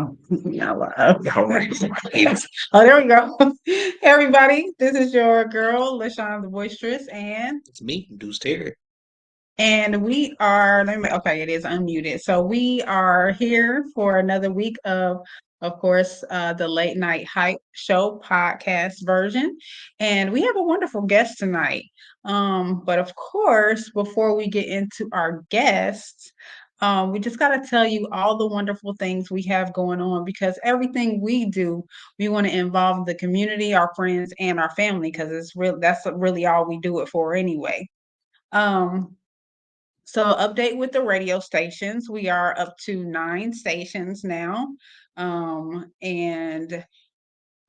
Oh, yeah, all right. Oh, there we go. Everybody, this is your girl, LaShawn the Voicestress, It's me, Deuce Terry. and we are, okay, it is unmuted. So we are here for another week of course, the Late Night Hype Show podcast version. And we have a wonderful guest tonight. But of course, before we get into our guests, we just got to tell you all the wonderful things we have going on because everything we do, we want to involve the community, our friends, and our family because it's real. That's really all we do it for anyway. Um, so update with the radio stations. We are up to 9 stations now. And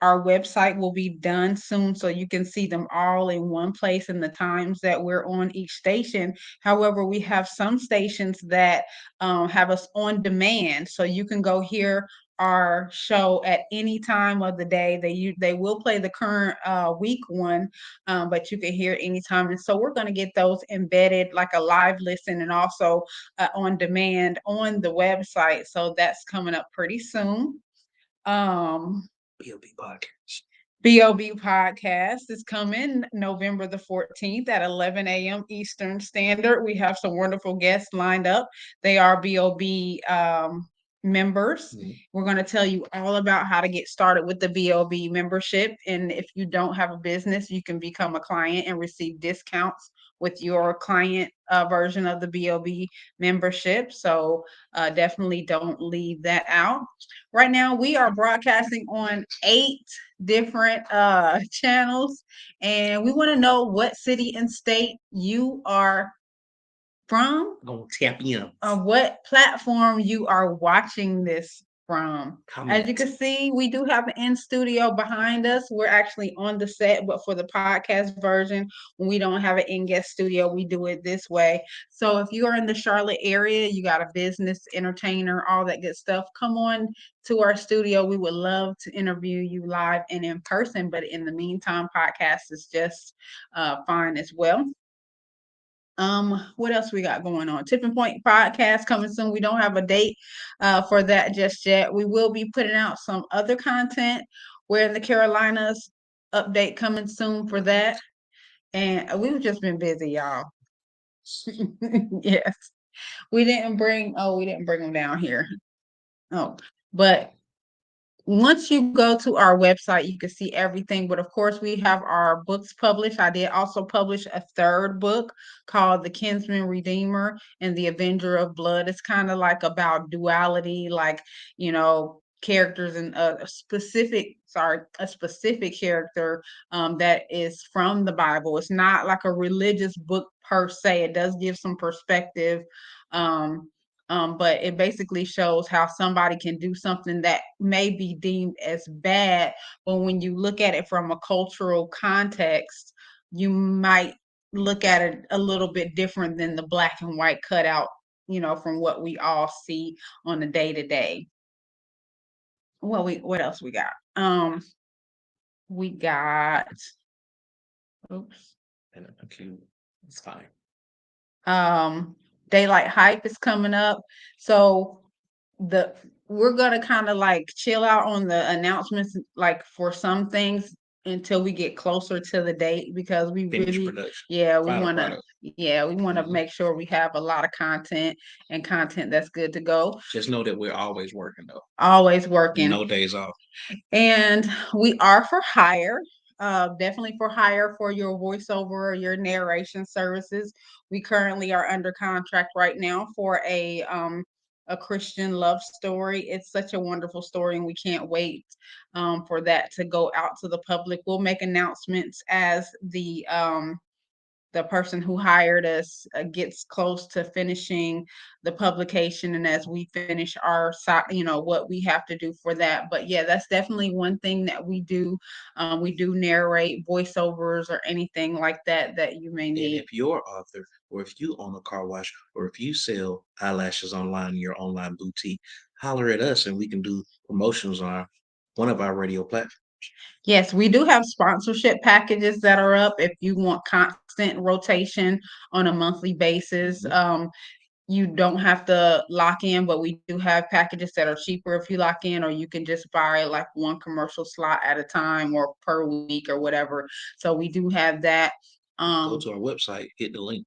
our website will be done soon so you can see them all in one place and the times that we're on each station. However, we have some stations that have us on demand, so you can go hear our show at any time of the day. They will play the current week one, but you can hear it anytime. And so we're going to get those embedded like a live listen and also on demand on the website. So that's coming up pretty soon. Um, BLB Podcast. BOB podcast is coming November the 14th at 11 a.m. Eastern Standard. We have some wonderful guests lined up. They are BOB members. We're going to tell you all about how to get started with the BOB membership. And if you don't have a business, you can become a client and receive discounts with your client version of the BOB membership. So definitely don't leave that out. Right now, we are broadcasting on 8 different channels, and we want to know what city and state you are from, Gonna tap in. what platform you are watching this from. As you Comment. can see, we do have an in studio behind us. We're actually on the set, but for the podcast version, when we don't have an in guest studio, we do it this way. So if you are in the Charlotte area, you got a business, entertainer, all that good stuff, come on to our studio. We would love to interview you live and in person. But in the meantime, podcast is just fine as well. What else we got going on? Tipping Point podcast coming soon. We don't have a date for that just yet. We will be putting out some other content. We're in the Carolinas, update coming soon for that. And we've just been busy, y'all. Yes. We didn't bring them down here. Oh, but once you go to our website, you can see everything. But of course, we have our books published. I did also publish a third book called The Kinsman Redeemer and The Avenger of Blood. It's kind of like about duality, like, characters and a specific character that is from the Bible. It's not like a religious book per se. It does give some perspective. Um, but it basically shows how somebody can do something that may be deemed as bad, but when you look at it from a cultural context, you might look at it a little bit different than the black and white cutout, from what we all see on a day to day. What else we got? We got oops. Okay, it's fine. Um, Daylight Hype is coming up. So the we're gonna kind of like chill out on the announcements, like for some things until we get closer to the date because we Finished really, production. yeah, we Final want to, product. yeah, we want to Mhm. make sure we have a lot of content and content that's good to go. Just know that we're always working though. Always working. No days off. And we are for hire, definitely for hire for your voiceover or your narration services. We currently are under contract right now for a Christian love story. It's such a wonderful story, and we can't wait for that to go out to the public. We'll make announcements as the person who hired us gets close to finishing the publication and as we finish our side, what we have to do for that. But yeah, that's definitely one thing that we do. We do narrate voiceovers or anything like that you may And need. if you're an author, or if you own a car wash, or if you sell eyelashes online in your online boutique, holler at us and we can do promotions on one of our radio platforms. Yes, we do have sponsorship packages that are up if you want constant rotation on a monthly basis. Mhm. you don't have to lock in, but we do have packages that are cheaper if you lock in, or you can just buy like one commercial slot at a time or per week or whatever. So we do have that. Go to our website, hit the link.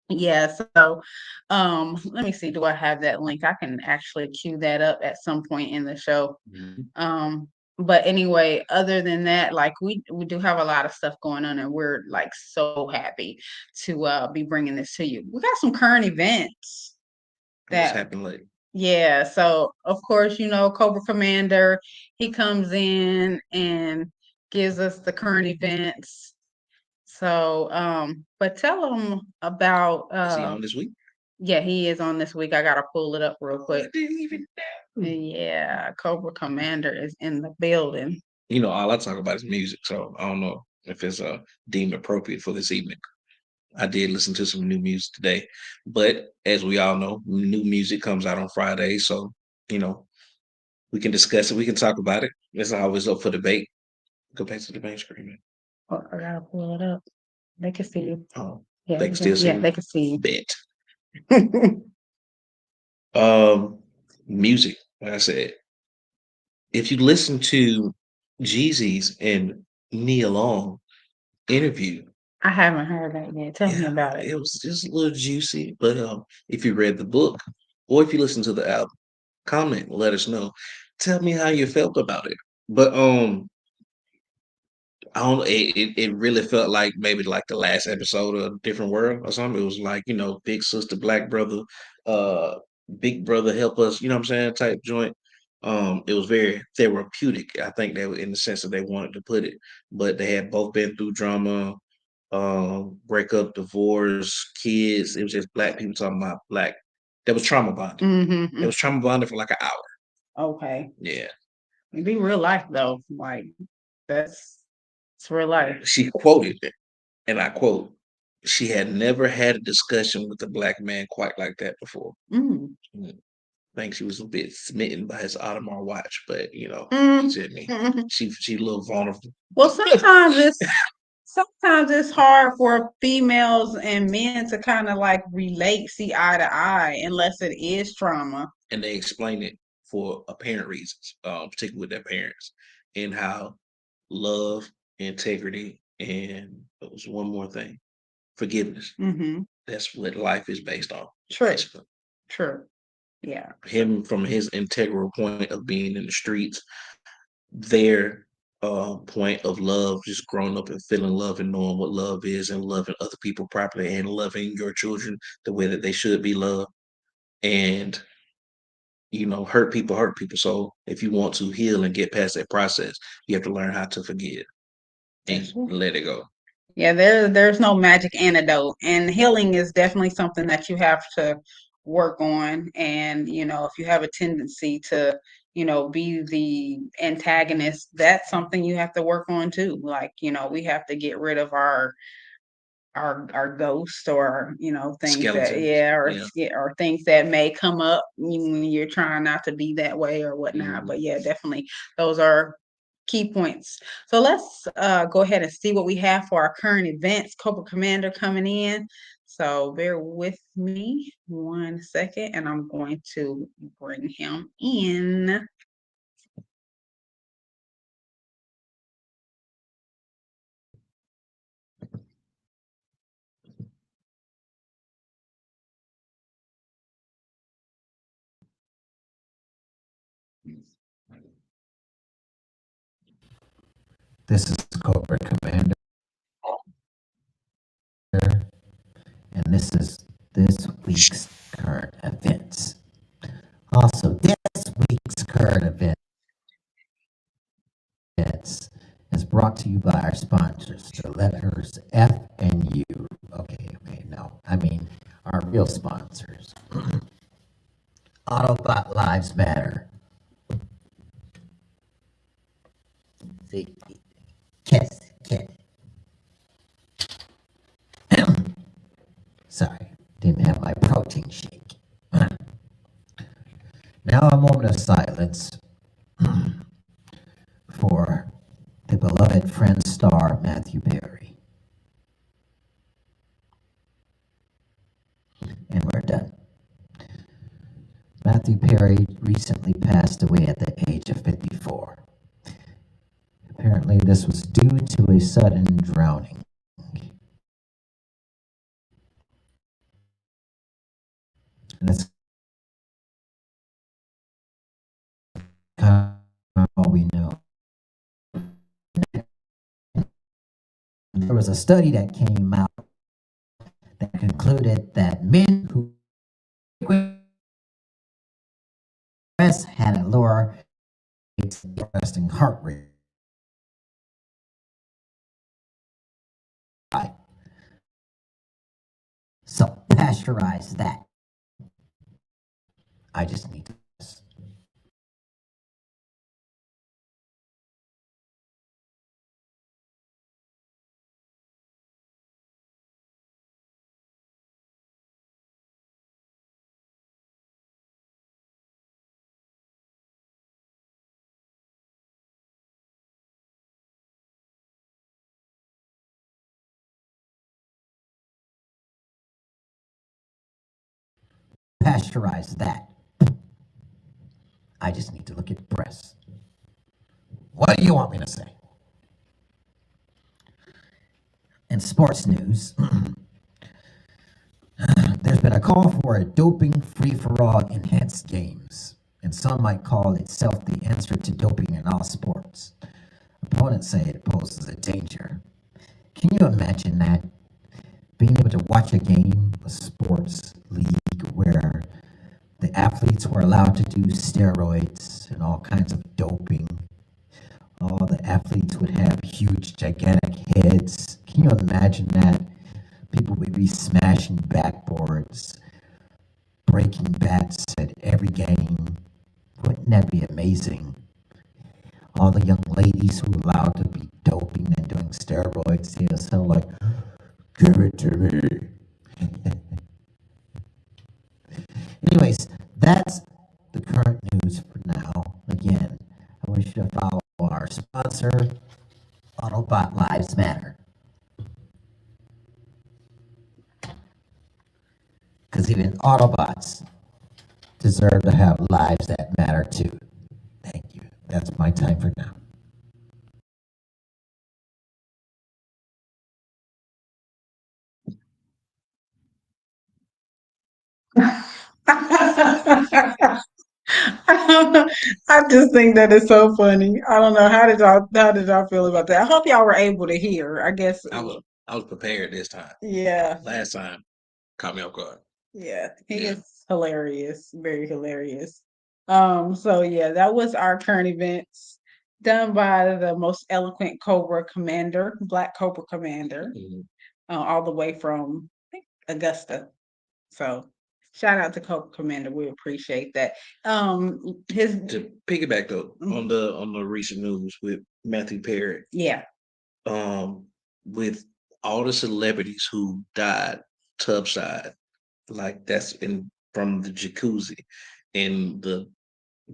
Yeah, so let me see, do I have that link? I can actually queue that up at some point in the show. But anyway, other than that, like we do have a lot of stuff going on, and we're like so happy to be bringing this to you. We got some current events What's that happened lately? yeah, so of course, Cobra Commander, he comes in and gives us the current events. So, but tell them about Is he on this week? yeah, he is on this week. I gotta pull it up real I quick. didn't even know. Yeah, Cobra Commander is in the building. All I talk about is music, so I don't know if it's deemed appropriate for this evening. I did listen to some new music today, but as we all know, new music comes out on Friday, so you know we can discuss it. We can talk about it. It's always up for debate. Go back to the main screen. Oh, I gotta pull it up. They can see you. Oh, Yeah, they can still see yeah, me. they can see Bet. you. Music. Like I said, if you listen to Jeezy's and Nia Long interview, I haven't heard that yet. Tell me yeah, about it. it was just a little juicy. But if you read the book or if you listen to the album, comment, let us know. Tell me how you felt about it. But I don't. It really felt like maybe like the last episode of Different World or something. It was like big sister, black brother, uh, big brother, help us. You know what I'm saying? Type joint. It was very therapeutic. I think that in the sense that they wanted to put it, but they had both been through drama, breakup, divorce, kids. It was just black people talking about black. That was trauma bonding. It was trauma bonding for like an hour. Okay. Yeah. It'd be real life though. Like it's real life. She quoted it, and I quote, she had never had a discussion with a black man quite like that before. Mm. I think she was a bit smitten by his Audemars watch, but Mm. she a little vulnerable. Well, sometimes it's hard for females and men to kind of like relate, see eye to eye, unless it is trauma. And they explain it for apparent reasons, particularly with their parents, and how love, integrity, and there was one more thing, forgiveness. That's what life is based on. True. Basically. True. Yeah. Him from his integral point of being in the streets, their point of love, just growing up and feeling love and knowing what love is and loving other people properly and loving your children the way that they should be loved. And hurt people hurt people. So if you want to heal and get past that process, you have to learn how to forgive and let it go. Yeah, there's no magic antidote, and healing is definitely something that you have to work on. And if you have a tendency to be the antagonist, that's something you have to work on too. Like we have to get rid of our ghosts, or things that Skeletons. or things that may come up when you're trying not to be that way or whatnot. But yeah, definitely those are key points. So let's go ahead and see what we have for our current events. Cobra Commander coming in, so bear with me 1 second and I'm going to bring him in. This is Cobra Commander, and this is this week's current events. Also, this week's current events is brought to you by our sponsors, the letters F and U. Okay, no, I mean our real sponsors. Autobot Lives Matter. See, kiss. Sorry, didn't have my protein shake. Now a moment of silence for the beloved friend star Matthew Perry. And we're done. Matthew Perry recently passed away at the age of 54. Apparently, this was due to a sudden drowning. And that's kind of all we know. There was a study that came out that concluded that men who rest had a lower resting heart rate. So pasteurize that. I just need to. Pasteurize that. I just need to look at breasts. What do you want me to say? In sports news, there's been a call for a doping free-for-all enhanced games, and some might call itself the answer to doping in all sports. Opponents say it poses a danger. Can you imagine that? Being able to watch a game, a sports league where the athletes were allowed to do steroids and all kinds of doping. All the athletes would have huge, gigantic heads. Can you imagine that? People would be smashing backboards, breaking bats at every game. Wouldn't that be amazing? All the young ladies who were allowed to be doping and doing steroids, they just sound like, give it to me. Anyways, that's the current news for now. Again, I wish you to follow our sponsor, Autobot Lives Matter. Because even Autobots deserve to have lives that matter too. Thank you. That's my time for now. I just think that is so funny. I don't know how did y'all feel about that? I hope y'all were able to hear. I guess I was prepared this time. yeah. Last time caught me off guard. Yeah, he Yeah. is hilarious, very hilarious. So yeah, that was our current events done by the most eloquent Cobra Commander, Black Cobra Commander, Mhm. all the way from I think, Augusta. So shout out to Cobra Commander, we appreciate that. His To piggyback though Mhm. on the recent news with Matthew Perry, yeah, with all the celebrities who died tubside, like that's in from the jacuzzi, and the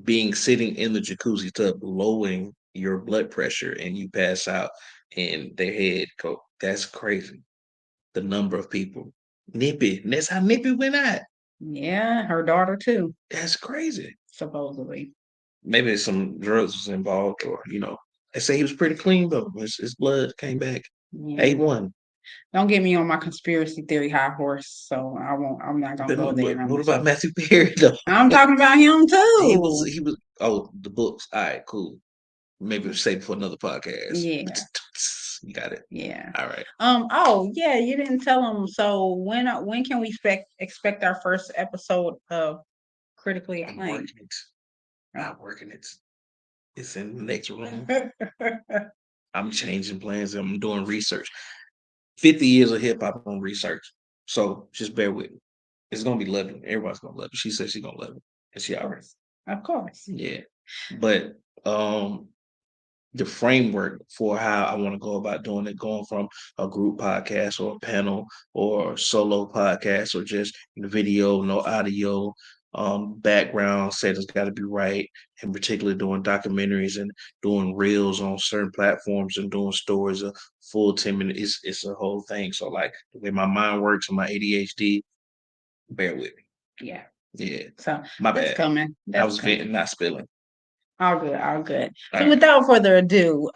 being sitting in the jacuzzi tub, lowering your blood pressure, and you pass out, and their head go. That's crazy. The number of people. Nippy, and that's how Nippy went out. yeah, her daughter too, That's crazy. supposedly. Maybe some drugs was involved, or they say he was pretty clean though. His blood came back Yeah. A1. Don't get me on my conspiracy theory high horse, so I won't. I'm not gonna go there. What about Matthew Perry though? I'm talking about him too. He was the books. All right, cool. Maybe we'll save it for another podcast. Yeah, You got it. yeah. All right. Oh, yeah. You didn't tell him. So when can we expect our first episode of Critically I'm Acclaimed? working it. Not working it. It's in the next room. I'm changing plans. I'm doing research. 50 years of hip hop on research. So just bear with me. It's gonna be lovely. Everybody's gonna love it. She said she's gonna love it. And she already. Of course. Yeah. But the framework for how I want to go about doing it, going from a group podcast or a panel or solo podcast or just video, no audio, background settings got to be right, and particularly doing documentaries and doing reels on certain platforms and doing stories a full 10 minutes. It's a whole thing. So like the way my mind works and my ADHD, bear with me. Yeah. Yeah, So my that's bad. coming. I That's was coming. venting, not spilling. All good, all good. All So right. without further ado,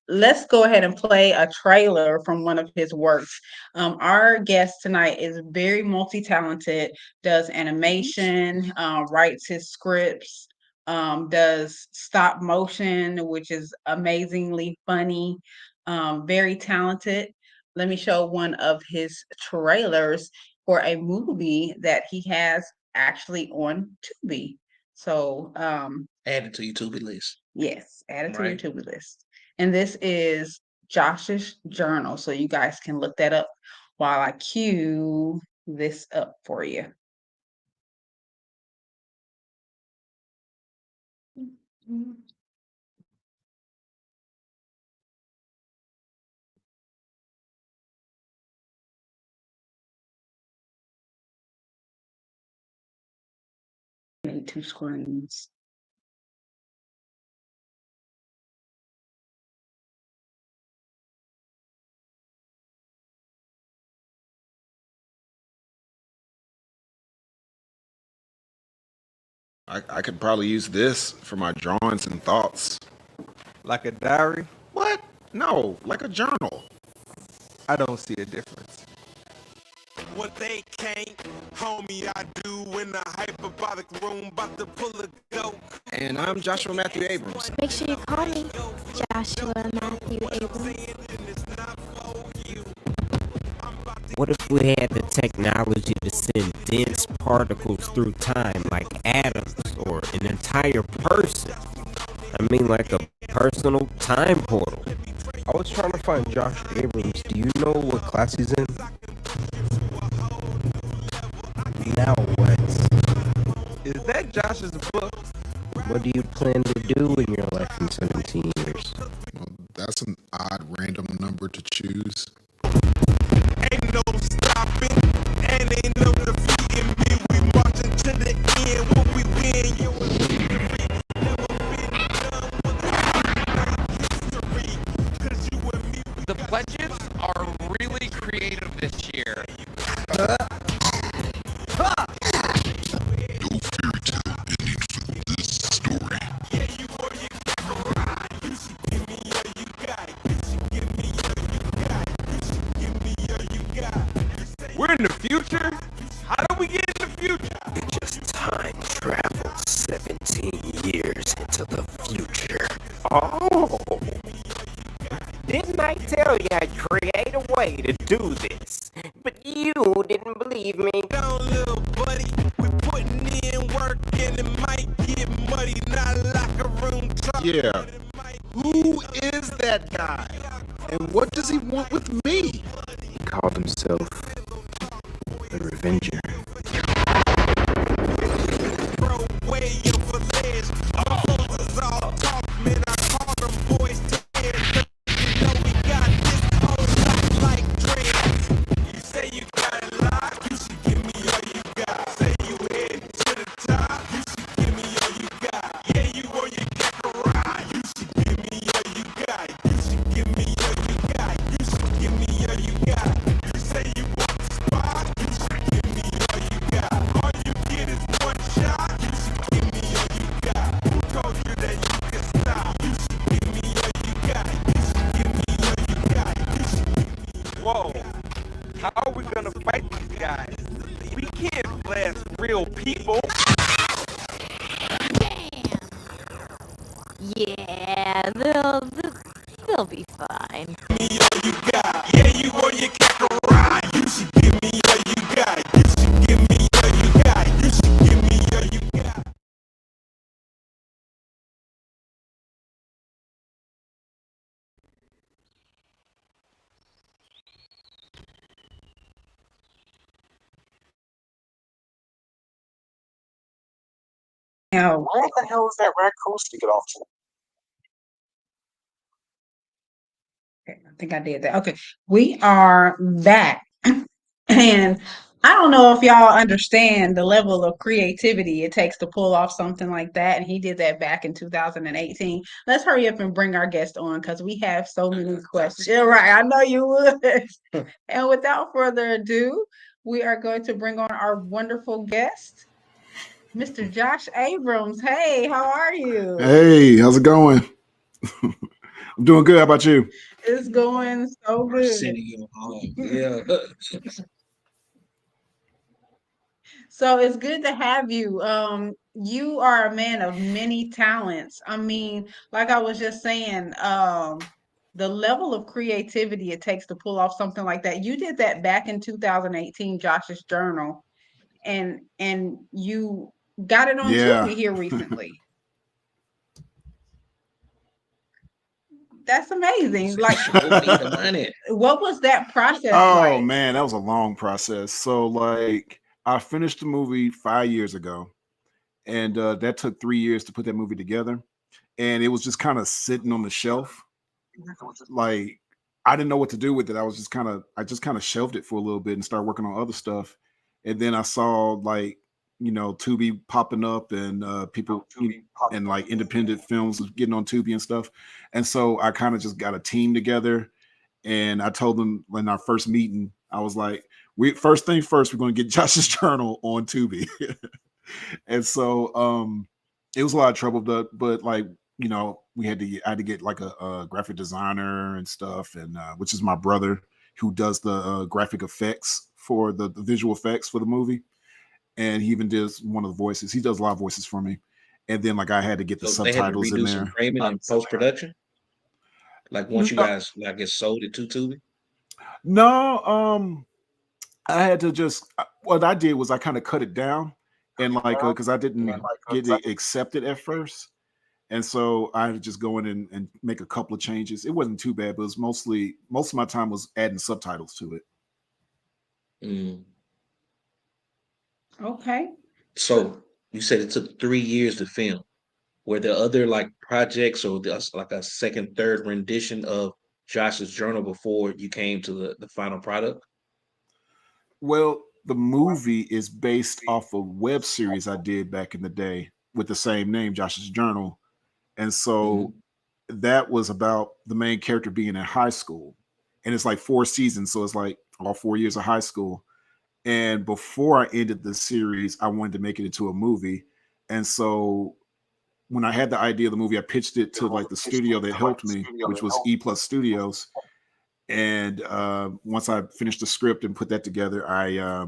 let's go ahead and play a trailer from one of his works. Our guest tonight is very multi-talented, does animation, writes his scripts, does stop motion, which is amazingly funny, very talented. Let me show one of his trailers for a movie that he has actually on Tubi. So, Add it to your to-be list. yes, add it to your Right. to-do list. And this is Josh's journal. So you guys can look that up while I cue this up for you. Need two screens. I could probably use this for my drawings and thoughts. Like a diary? What? No, like a journal. I don't see a difference. What they can't, homie, I do in a hyperbolic room, about to pull a go. And I'm Joshua Matthew Abrams. Make sure you call me Joshua Matthew Abrams. What if we had the technology to send dense particles through time like atoms or an entire person? I mean, like a personal time portal. I was trying to find Josh Abrams. Do you know what class he's in? Now what? Is that Josh's book? What do you plan to do in your life in 17 years? Well, that's an odd random number to choose. Ain't no stopping, and ain't no defeating me. We marching to the end, what we win, you never been done with history. Cause you and me, The pledges are really creative this year. We're in the future? How do we get in the future? Just time travel 17 years into the future. Oh! Didn't I tell you I'd create a way to do this? But you didn't believe me. down, little buddy. We putting in work, and it might get muddy, not locker room talk. Yeah. Who is that guy? And what does he want with me? He called himself the Revenger. Bro, way over ledge. All clothes is all talk, man. I call them boys to head. You know we got this whole lot like dreads. You say you got a lot, you should give me all you got. Say you heading to the top, you should give me all you got. Yeah, you on your Kakarot, you should give me all you got. You should give me all you got. You should give me all you got. You say you want the spot, you should give me all you got. All you get is one shot, you should give me all you got. Who told you that you can stop? You should give me all you got. You should give me all you got. You should give me all you got. Whoa. How are we gonna fight these guys? We can't blast real people. Yeah, they'll be fine. Me all you got. Yeah, you on your Kakarot. You should give me all you got. You should give me all you got. You should give me all you got. Now, Where the hell is that raccoon sticking off to? okay, I think I did that. Okay, we are back. And I don't know if y'all understand the level of creativity it takes to pull off something like that. And he did that back in 2018. Let's hurry up and bring our guest on because we have so many questions. Yeah, right, I know you would. And without further ado, we are going to bring on our wonderful guest. Mr. Josh Abrams. Hey, how are you? Hey, how's it going? I'm doing good. How about you? It's going so We're good. sending you home. Yeah. So it's good to have you. You are a man of many talents. I mean, like I was just saying, the level of creativity it takes to pull off something like that. You did that back in 2018, Josh's Journal, and you got it on Yeah. Tubi here recently. That's amazing. Like, Show me the money. what was that process Oh like? man, that was a long process. So like I finished the movie 5 years ago, and that took 3 years to put that movie together. And it was just kind of sitting on the shelf. Like I didn't know what to do with it. I just kind of shelved it for a little bit and started working on other stuff. And then I saw like, Tubi popping up and and like independent films was getting on Tubi and stuff. And so I kind of just got a team together, and I told them in our first meeting, I was like, we first thing first, we're going to get Josh's Journal on Tubi. And so it was a lot of trouble, but like, I had to get like a graphic designer and stuff, and which is my brother who does the graphic effects for the visual effects for the movie, and he even does one of the voices. He does a lot of voices for me. And then like I had to get the So they had to subtitles in redo some there. framing and post production. Like once you guys like get sold it to Tubi. No, I had to just what I did was I kind of cut it down, and like because I didn't get it accepted at first, and so I had to just go in and make a couple of changes. It wasn't too bad, but it was most of my time was adding subtitles to it. Mm. Okay. So you said it took 3 years to film. Were there other like projects or like a second, third rendition of Josh's Journal before you came to the final product? Well, the movie is based off a web series I did back in the day with the same name, Josh's Journal, and so Mhm. that was about the main character being in high school, and it's like 4 seasons, so it's like all 4 years of high school. And before I ended the series, I wanted to make it into a movie. And so when I had the idea of the movie, I pitched it to like the studio that helped me, which was E Plus Studios. And once I finished the script and put that together, I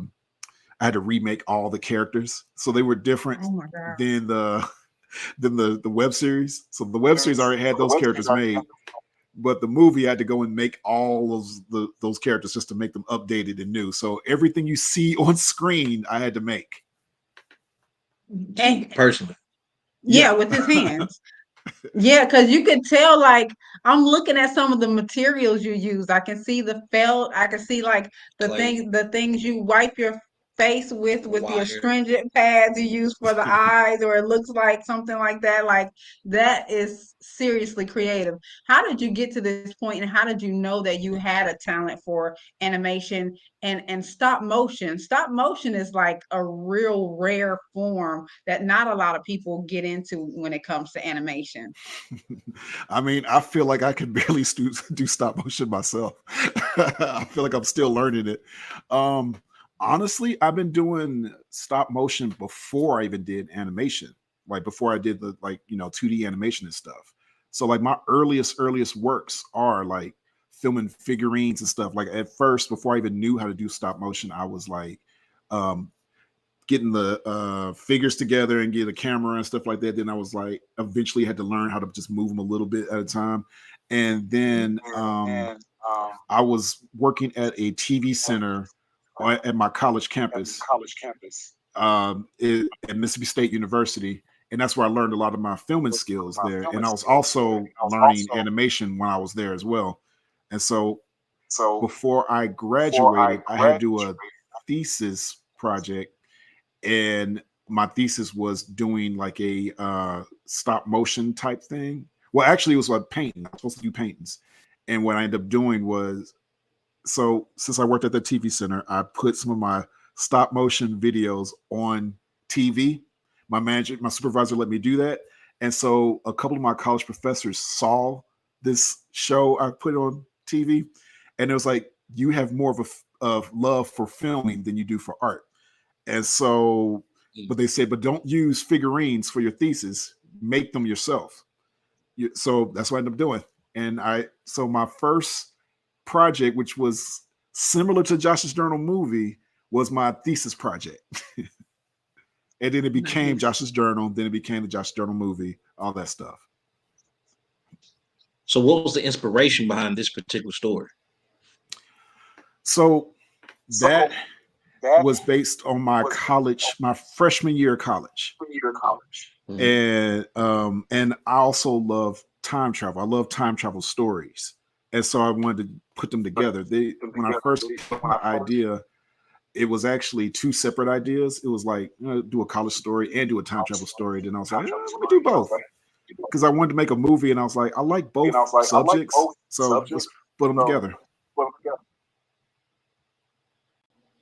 had to remake all the characters, so they were different Oh my God. than the web series. So the web series already had those characters made, but the movie I had to go and make all of those characters just to make them updated and new. So everything you see on screen, I had to make. And Personally. yeah, Yeah. with his hands. Yeah, because you could tell, like, I'm looking at some of the materials you use. I can see the felt, I can see like Clay, the things you wipe your face with the wire. astringent pads you use for the eyes, or it looks like something like that. Like, that is seriously creative. How did you get to this point, and how did you know that you had a talent for animation and stop motion? Stop motion is like a real rare form that not a lot of people get into when it comes to animation. I mean, I feel like I can barely do stop motion myself. I feel like I'm still learning it. Um, Honestly, I've been doing stop motion before I even did animation, like before I did the 2D animation and stuff. So like my earliest works are like filming figurines and stuff. Like at first, before I even knew how to do stop motion, I was like um, getting the figures together and get a camera and stuff like that. Then I was like, eventually had to learn how to just move them a little bit at a time. And then I was working at a TV center at my college campus at Mississippi State University. And that's where I learned a lot of my filming skills there. And I was also learning animation when I was there as well. And so before I graduated, I had to do a thesis project, and my thesis was doing like a stop motion type thing. Well, actually, it was like painting. I was supposed to do paintings, and what I ended up doing was, so since I worked at the TV center, I put some of my stop motion videos on TV. My supervisor let me do that, and so a couple of my college professors saw this show I put on TV, and it was like, you have more of love for filming than you do for art. And so but they said, but don't use figurines for your thesis. Make them yourself. So that's what I ended up doing. And so my first project, which was similar to Josh's Journal movie, was my thesis project. And then it became Josh's Journal. Then it became the Josh's Journal movie, all that stuff. So what was the inspiration behind this particular story? So that was based on my freshman year of college. Mm-hmm. And I also love time travel. I love time travel stories. And so I wanted to put them together. When I first got my idea, it was actually two separate ideas. It was like, do a college story and do a time travel story. Then I was like, let me do both. Because I wanted to make a movie, and I was like, I like both subjects. So let's put them together.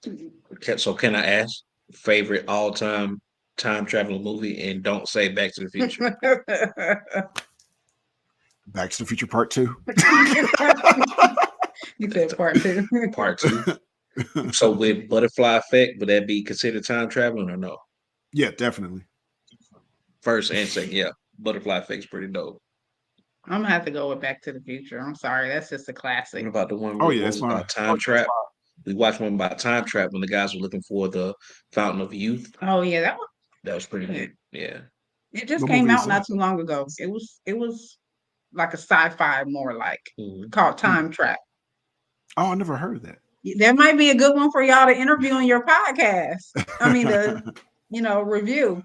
Okay, so can I ask favorite all-time time traveling movie, and don't say Back to the Future? Back to the Future Part 2. You said Part 2. Part 2. So with Butterfly Effect, would that be considered time traveling or no? Yeah, definitely. First and second, yeah. Butterfly Effect's pretty dope. I'm gonna have to go with Back to the Future. I'm sorry, that's just a classic. What about the one it's about time trap? We watched one about time trap when the guys were looking for the Fountain of Youth. Oh yeah, that was pretty good. Yeah. It just came out not too long ago. It was like a sci-fi, more like called Time Trap. Oh, I never heard of that. That might be a good one for y'all to interview on your podcast. I mean, review.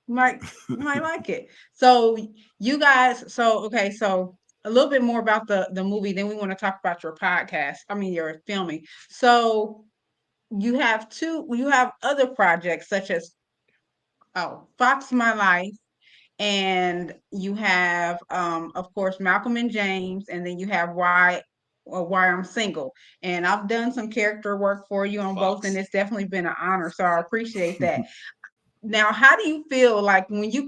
Might like it. So you guys, so a little bit more about the movie, then we want to talk about your podcast. I mean, your filming. So you have other projects such as Fox My Life, and you have of course Malcolm and James, and then you have Why I'm Single. And I've done some character work for you on both, and it's definitely been an honor. So I appreciate that. Now, how do you feel like when you've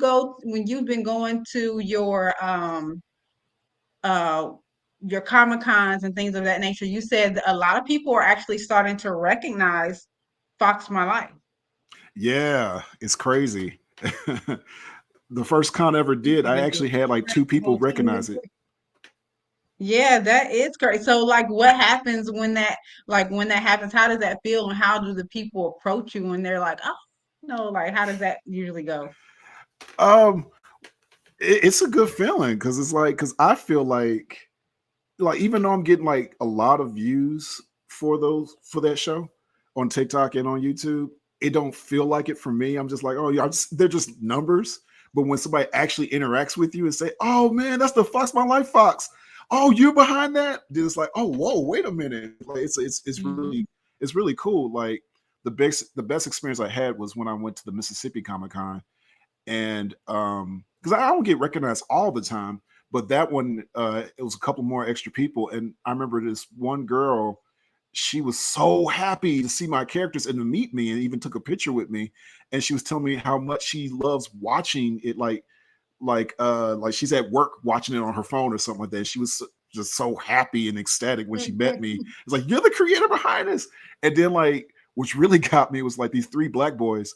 been going to your Comic-Cons and things of that nature? You said that a lot of people are actually starting to recognize Fox My Life. Yeah, it's crazy. The first con I ever did, I actually had like 2 people recognize it. Yeah, that is great. So like what happens when that happens? How does that feel, and how do the people approach you when they're like, oh, no, like how does that usually go? It's a good feeling because I feel like even though I'm getting like a lot of views for that show on TikTok and on YouTube, it don't feel like it for me. I'm just like, oh yeah, they're just numbers. But when somebody actually interacts with you and say, oh man, that's the Fox My Life Fox. Oh, you're behind that? Then it's like, oh, whoa, wait a minute. Like it's really cool. Like the best experience I had was when I went to the Mississippi Comic-Con, and because I don't get recognized all the time, but that one it was a couple more extra people, and I remember this one girl. She was so happy to see my characters and to meet me, and even took a picture with me. And she was telling me how much she loves watching it, like she's at work watching it on her phone or something like that. She was just so happy and ecstatic when she met me. It's like, you're the creator behind this. And then like, which really got me was like these 3 black boys.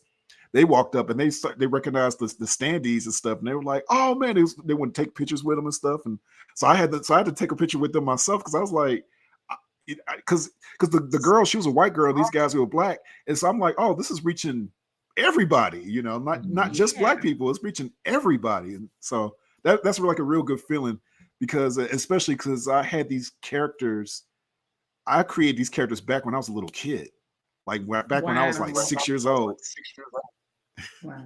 They walked up and they recognized the standees and stuff, and they were like, "Oh man!" They want to take pictures with them and stuff. And so I had to take a picture with them myself because I was like, because the girl, she was a white girl, these guys were black, and so I'm like, oh, this is reaching everybody, not just black people, it's reaching everybody. And so that's like a real good feeling, because especially because I had these characters, I created these characters back when I was a little kid, like back when I was like 6 years old. Wow.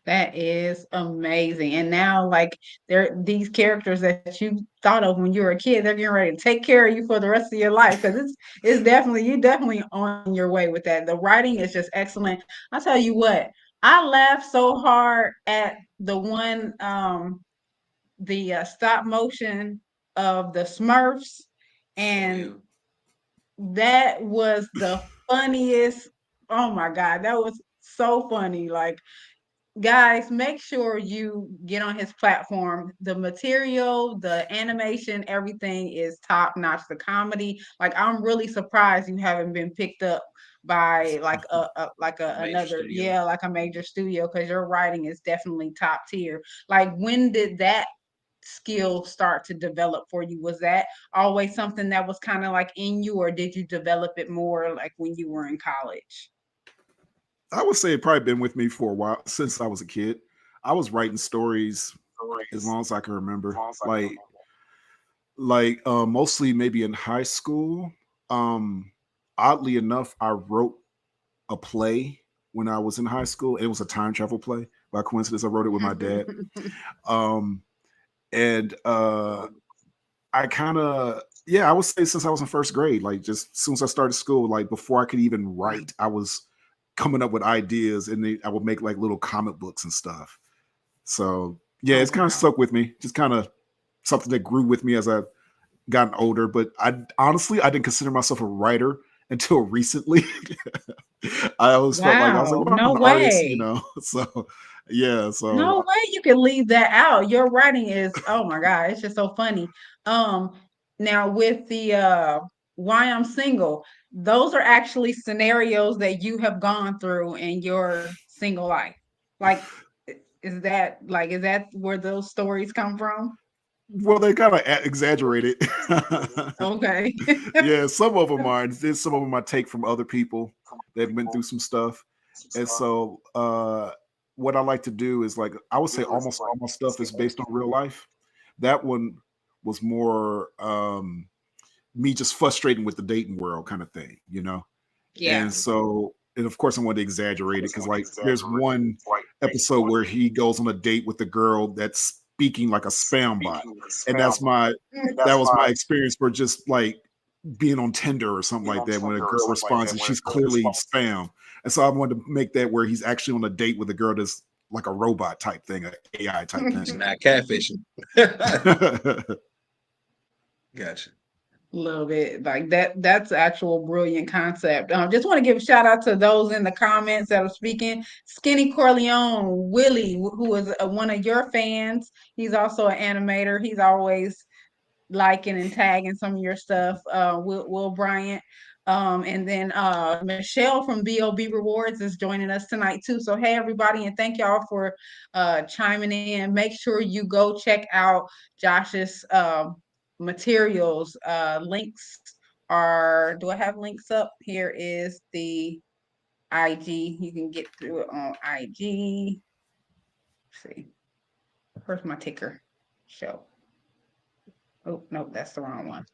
That is amazing. And now, like, these characters that you thought of when you were a kid, they're getting ready to take care of you for the rest of your life, because you're definitely on your way with that. The writing is just excellent. I'll tell you what, I laughed so hard at the one, the stop motion of the Smurfs, and that was the funniest. Oh my God, that was so funny. Like, guys, make sure you get on his platform. The material, the animation, everything is top notch. The comedy, like I'm really surprised you haven't been picked up by like another, studio. yeah, like a major studio, because your writing is definitely top tier. Like, when did that skill start to develop for you? Was that always something that was kind of like in you, or did you develop it more like when you were in college? I would say it probably been with me for a while since I was a kid. I was writing stories as long as I can remember. Mostly maybe in high school. Um, Oddly enough, I wrote a play when I was in high school. It was a time travel play. By coincidence, I wrote it with my dad. Um, and I kind of, yeah, I would say since I was in first grade, like just as soon as I started school, like before I could even write, I was coming up with ideas, and I would make like little comic books and stuff. So yeah, Oh it's kind of wow. stuck with me. Just kind of something that grew with me as I've gotten older. But I honestly, I didn't consider myself a writer until recently. I always felt like I was like, Wow, well, I'm no an artist, you way. know. So yeah, so No way you can leave that out. Your writing is, oh my God, it's just so funny. Um, Now with the why I'm single, those are actually scenarios that you have gone through in your single life. Like, is that where those stories come from? well, they kind of exaggerate it. Okay. Yeah, some of them are. And then some of them I take from other people that went through some stuff. And so what I like to do is like I would say almost all my stuff is based on real life. That one was more me just frustrating with the dating world kind of thing, you know? Yeah. And so, and of course, I want to exaggerate it because, like, there's one episode where he goes on a date with a girl that's speaking like a spam bot, and that was my experience for just like being on Tinder or something like that when a girl responds and she's clearly spam, and so I wanted to make that where he's actually on a date with a girl that's like a robot type thing, an AI type It's thing. not catfishing. Gotcha. Love it. Like that's actual brilliant concept. Just want to give a shout out to those in the comments that are speaking. Skinny Corleone, Willie, who is one of your fans. He's also an animator. He's always liking and tagging some of your stuff. Will Bryant. And then Michelle from BOB Rewards is joining us tonight too. So hey everybody, and thank y'all for chiming in. Make sure you go check out Josh's materials. Links are, do I have links up? Here is the IG. You can get through it on IG. Let's see. Where's my ticker? Show. Oh, no, that's the wrong one.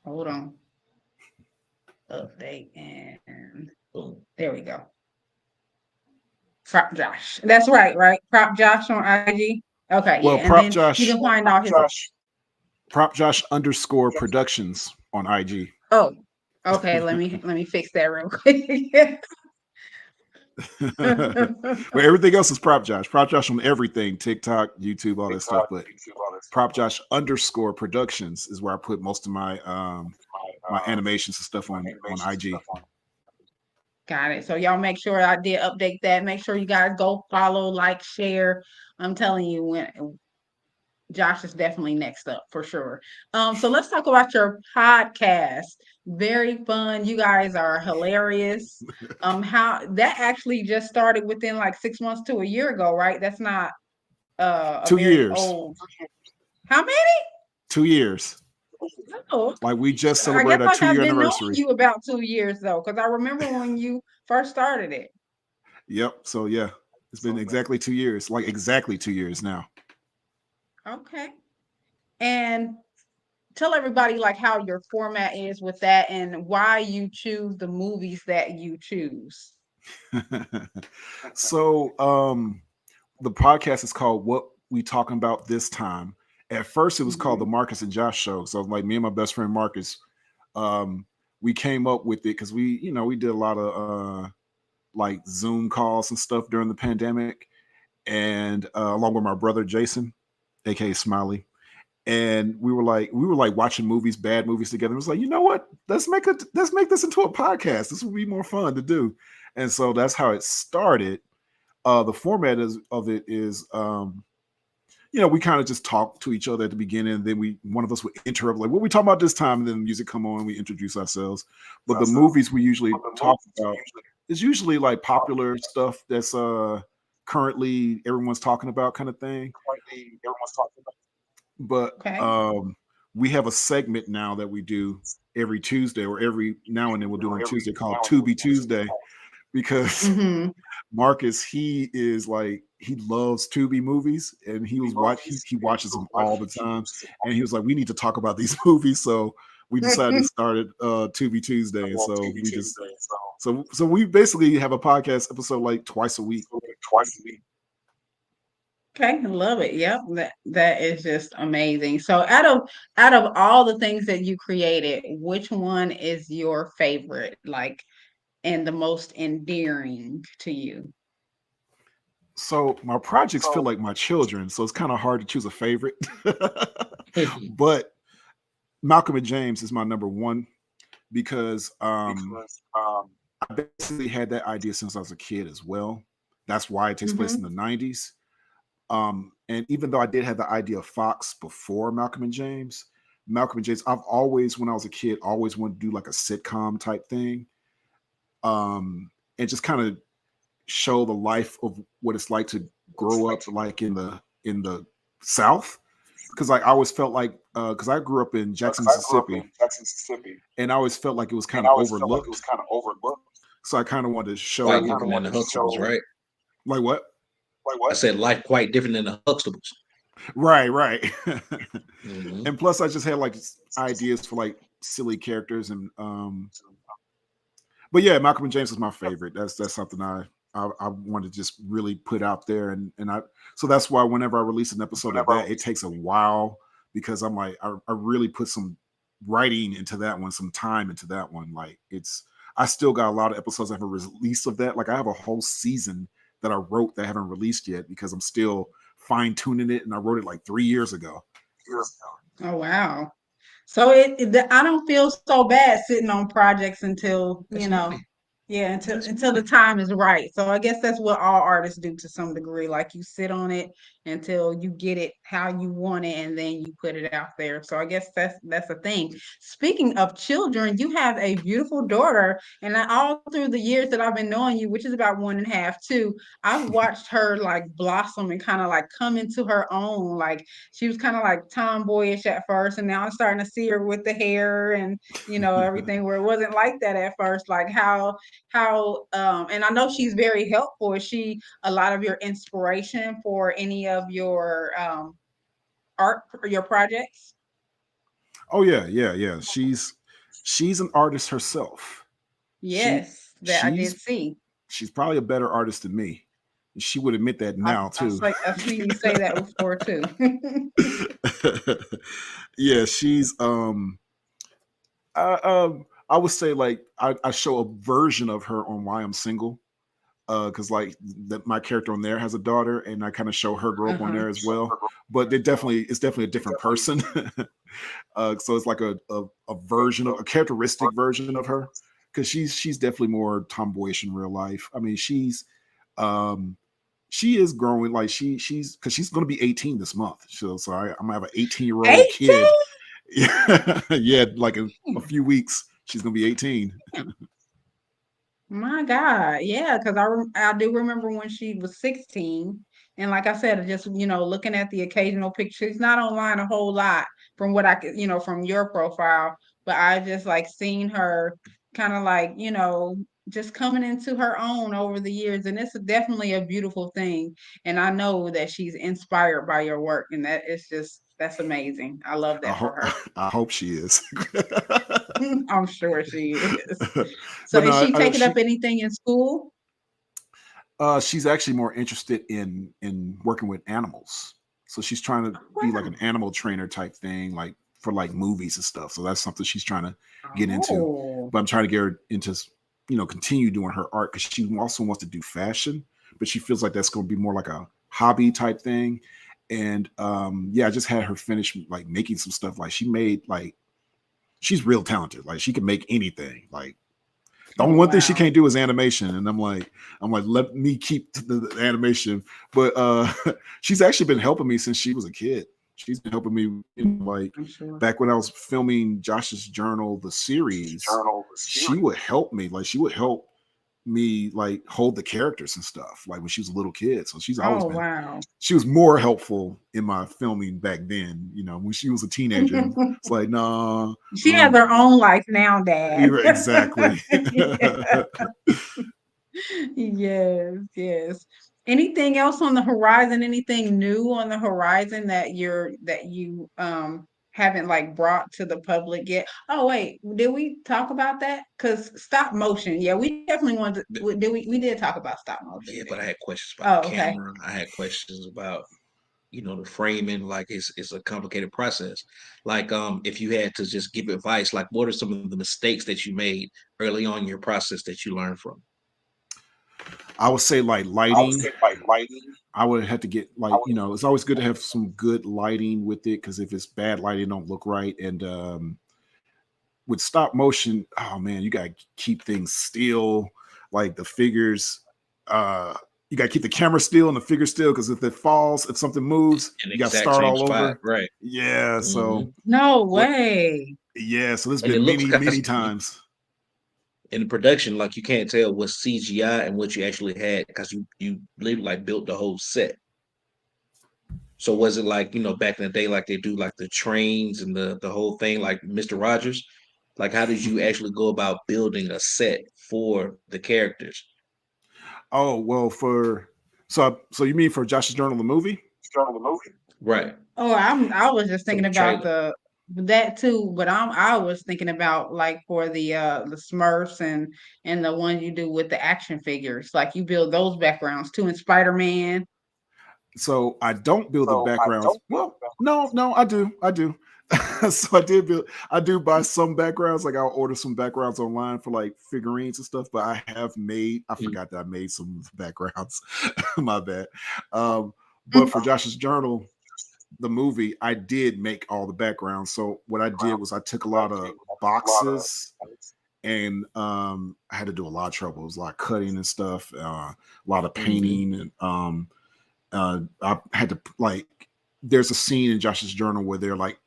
Hold on. Update and boom. There we go. Prop Josh. That's right? Prop Josh on IG. Okay, yeah. Well, And then you can find all his. Prop Josh underscore productions on IG. Oh, okay. Let me fix that real quick. But everything else is Prop Josh. Prop Josh on everything, TikTok, YouTube, all that stuff. But Prop Josh underscore productions is where I put most of my my animations and stuff on IG. Got it. So y'all make sure I did update that. Make sure you guys go follow, like, share. I'm telling you, when Josh is definitely next up for sure. So let's talk about your podcast. Very fun. You guys are hilarious. How that actually just started within like 6 months to a year ago, right? That's not a 2 very years. old. How many? 2 years. Oh, Like we just I guess celebrated our like 2 year I've been knowing anniversary. you about 2 years though, because I remember when you first started it. Yep. So yeah, it's been exactly 2 years. Like exactly 2 years now. Okay. And tell everybody like how your format is with that and why you choose the movies that you choose. So the podcast is called What We Talking About This Time. At first it was called the Marcus and Josh Show. So like me and my best friend Marcus, we came up with it because we did a lot of like Zoom calls and stuff during the pandemic, and along with my brother Jason, aka Smiley. And we were like watching movies, bad movies together. It was like, you know what? Let's make this into a podcast. This would be more fun to do. And so that's how it started. The format of it is we kind of just talk to each other at the beginning, and then one of us would interrupt, like, what we talking about this time, and then the music come on, and we introduce ourselves. But the movies we usually talk about is usually like popular stuff that's currently everyone's talking about, kind of thing. But we have a segment now that we do every Tuesday, or every now and then we'll do on Tuesday, called Tubi Tuesday, because Marcus, he loves Tubi movies, and he watches them all the time, and he was like, we need to talk about these movies, so we decided to start it Tubi Tuesday, and so we basically have a podcast episode like twice a week. Okay, I love it. Yep, that is just amazing. So out of all the things that you created, which one is your favorite, like, and the most endearing to you? So my projects feel like my children, so it's kind of hard to choose a favorite. But Malcolm and James is my number one because I basically had that idea since I was a kid as well. That's why it takes place in the 90s. And even though I did have the idea of Fox before Malcolm and James, I've always, when I was a kid, always wanted to do like a sitcom type thing, and just kind of show the life of what it's like to grow up like in the South. Because I always felt like, because I grew up in Jackson, Mississippi, and I always felt like it was kind of overlooked. So I kind of wanted to show. Quite different than the Huxtables, right? Like what? I said life quite different than the Huxtables. Right. And plus, I just had like ideas for like silly characters, and but yeah, Malcolm and James is my favorite. That's something I want to just really put out there, and so that's why whenever I release an episode of that, it takes a while, because I'm like, I really put some writing into that one, some time into that one. Like, I still got a lot of episodes I haven't released of that. Like, I have a whole season that I wrote that I haven't released yet, because I'm still fine tuning it, and I wrote it like 3 years ago. Oh wow! So I don't feel so bad sitting on projects until until the time is right. So I guess that's what all artists do to some degree. Like, you sit on it until you get it how you want it, and then you put it out there. So I guess that's a thing. Speaking of children, you have a beautiful daughter, and all through the years that I've been knowing you, which is about 1.5, 2, I've watched her like blossom and kind of like come into her own. Like, she was kind of like tomboyish at first, and now I'm starting to see her with the hair and everything, where it wasn't like that at first. Like, how and I know she's very helpful. Is she a lot of your inspiration for any of your art, your projects? Oh yeah. She's an artist herself. Yes, that I did see. She's probably a better artist than me. She would admit that now too. I've seen you say that before too. Yeah, she's I would say, like, I show a version of her on Why I'm Single, because like my character on there has a daughter, and I kind of show her grow up on there as well. But it's definitely a different person. So it's like a version of a characteristic version of her, because she's definitely more tomboyish in real life. I mean, she is growing, like she's because she's going to be 18 this month. So I'm gonna have an 18-year-old kid. Yeah, like a few weeks, she's gonna be 18. My God, yeah, because I do remember when she was 16, and like I said, just looking at the occasional pictures, not online a whole lot from what I could, from your profile, but I just like seen her kind of like just coming into her own over the years, and it's definitely a beautiful thing. And I know that she's inspired by your work, and that's amazing. I love that for her. I hope she is. I'm sure she is. So But is no, she taking up anything in school? She's actually more interested in working with animals. So she's trying to be like an animal trainer type thing, like for like movies and stuff. So that's something she's trying to get into. But I'm trying to get her into, continue doing her art, because she also wants to do fashion, but she feels like that's going to be more like a hobby type thing. And I just had her finish like making some stuff. Like, she made, like, she's real talented. Like, she can make anything. Like, The Oh, only one thing she wow. can't do is animation, and I'm like, let me keep the animation. But she's actually been helping me since she was a kid. She's been helping me, like I'm sure. back when I was filming Josh's Journal, the series. She would help me. Like she would help me like hold the characters and stuff. Like when she was a little kid, so she's always Oh, been. wow. She was more helpful in my filming back then. When she was a teenager, it's like, nah. She has her own life now, Dad. Exactly. Yes, yes. Anything else on the horizon? Anything new on the horizon that you haven't like brought to the public yet? Oh wait, did we talk about that? Because stop motion. Yeah, we definitely wanted to, we did talk about stop motion. Yeah, but I had questions about the Okay. camera. I had questions about the framing. Like it's a complicated process. Like if you had to just give advice, like what are some of the mistakes that you made early on in your process that you learned from? I would say like lighting. I would have to get like, it's always good to have some good lighting with it, because if it's bad lighting, it don't look right. And with stop motion, oh man, you gotta keep things still, like the figures. You gotta keep the camera still and the figure still, because if it falls, if something moves, In the you gotta exact start same all spot, over. right? Yeah, so No What way. yeah, so there's and it been looks many, kind of many times. in the production, like you can't tell what's CGI and what you actually had because you literally like built the whole set. So was it like back in the day, like they do like the trains and the whole thing, like Mr. Rogers? Like how did you actually go about building a set for the characters? Oh well, so you mean for Josh's Journal, the movie? Right. Oh, I was just For thinking the about trailer. that too, but I was thinking about like for the Smurfs and the ones you do with the action figures. Like you build those backgrounds too in Spider-Man. So I don't build the backgrounds. Well, no, I do. So I do buy some backgrounds. Like I'll order some backgrounds online for like figurines and stuff. But I Mm. forgot that I made some backgrounds. My bad. But for Josh's Journal, the movie, I did make all the backgrounds. So what I did was I took a lot of boxes, and I had to do a lot of trouble. It was a lot of cutting and stuff, a lot of Mhm. painting, and I had to like. There's a scene in Josh's Journal where they're like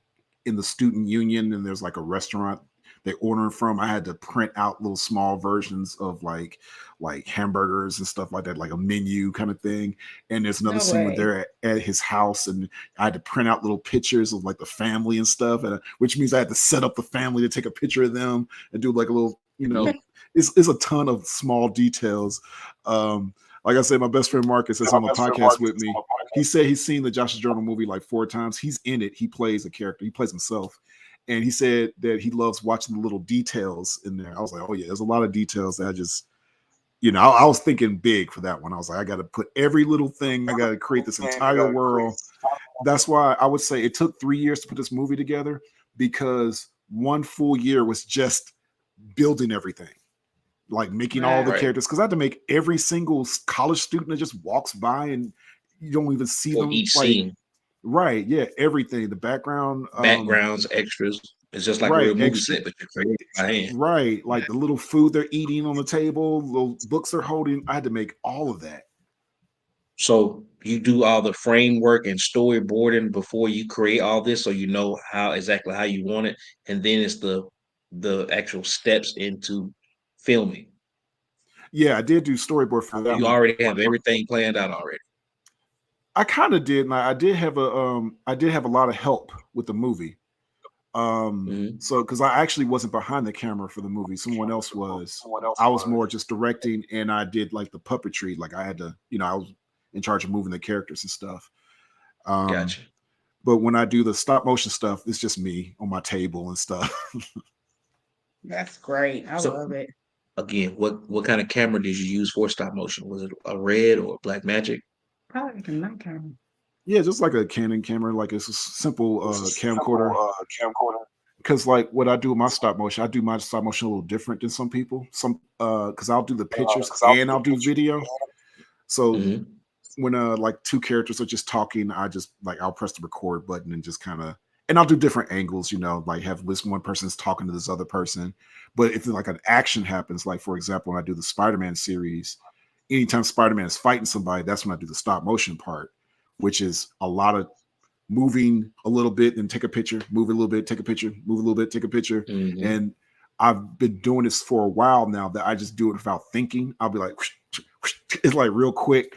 in the student union, and there's like a restaurant they ordering from. I had to print out little small versions of like hamburgers and stuff like that, like a menu kind of thing. And there's another No scene where way. they're at his house, and I had to print out little pictures of like the family and stuff, and which means I had to set up the family to take a picture of them and do like a little, it's a ton of small details. Like I said, my best friend Marcus is on the podcast with me. He said he's seen the Josh's Journal movie like 4 times. He's in it. He plays a character. He plays himself. And he said that he loves watching the little details in there. I was like, oh yeah, there's a lot of details that I just, I was thinking big for that one. I was like, I got to put every little thing. I got to create this entire world. That's why I would say it took 3 years to put this movie together, because 1 full year was just building everything, like making all the Wow. Right. characters, because I had to make every single college student that just walks by and you don't even see For them. each Like, scene, right, yeah, everything, the background, backgrounds, extras. It's just like a right, real movie extra, set, but you're creating by hand. right, like the little food they're eating on the table, little books they're holding. I had to make all of that. So you do all the framework and storyboarding before you create all this, so you know exactly how you want it, and then it's the actual steps into filming. Yeah, I did do storyboard for that You one. already have everything planned out already. I kind of did. And I did have a lot of help with the movie. Mhm. So because I actually wasn't behind the camera for the movie, someone else was. I was more just directing, and I did like the puppetry. Like I had to, I was in charge of moving the characters and stuff. Um, Gotcha. but when I do the stop motion stuff, it's just me on my table and stuff. That's great. I So love it. again, what kind of camera did you use for stop motion? Was it a red or a black magic? I like the night camera. Yeah, just like a Canon camera, like it's a simple camcorder. Because like what I do with my stop motion, I do my stop motion a little different than some people. Some because I'll do the pictures and I'll do video. So Mhm. when like 2 characters are just talking, I just like I'll press the record button and just kind of and I'll do different angles, like have this one person's talking to this other person. But if like an action happens, like for example, when I do the Spider-Man series, anytime Spider-Man is fighting somebody, that's when I do the stop motion part, which is a lot of moving a little bit and take a picture, move a little bit, take a picture, move a little bit, take a picture. Mhm. And I've been doing this for a while now that I just do it without thinking. I'll be like, it's like real quick.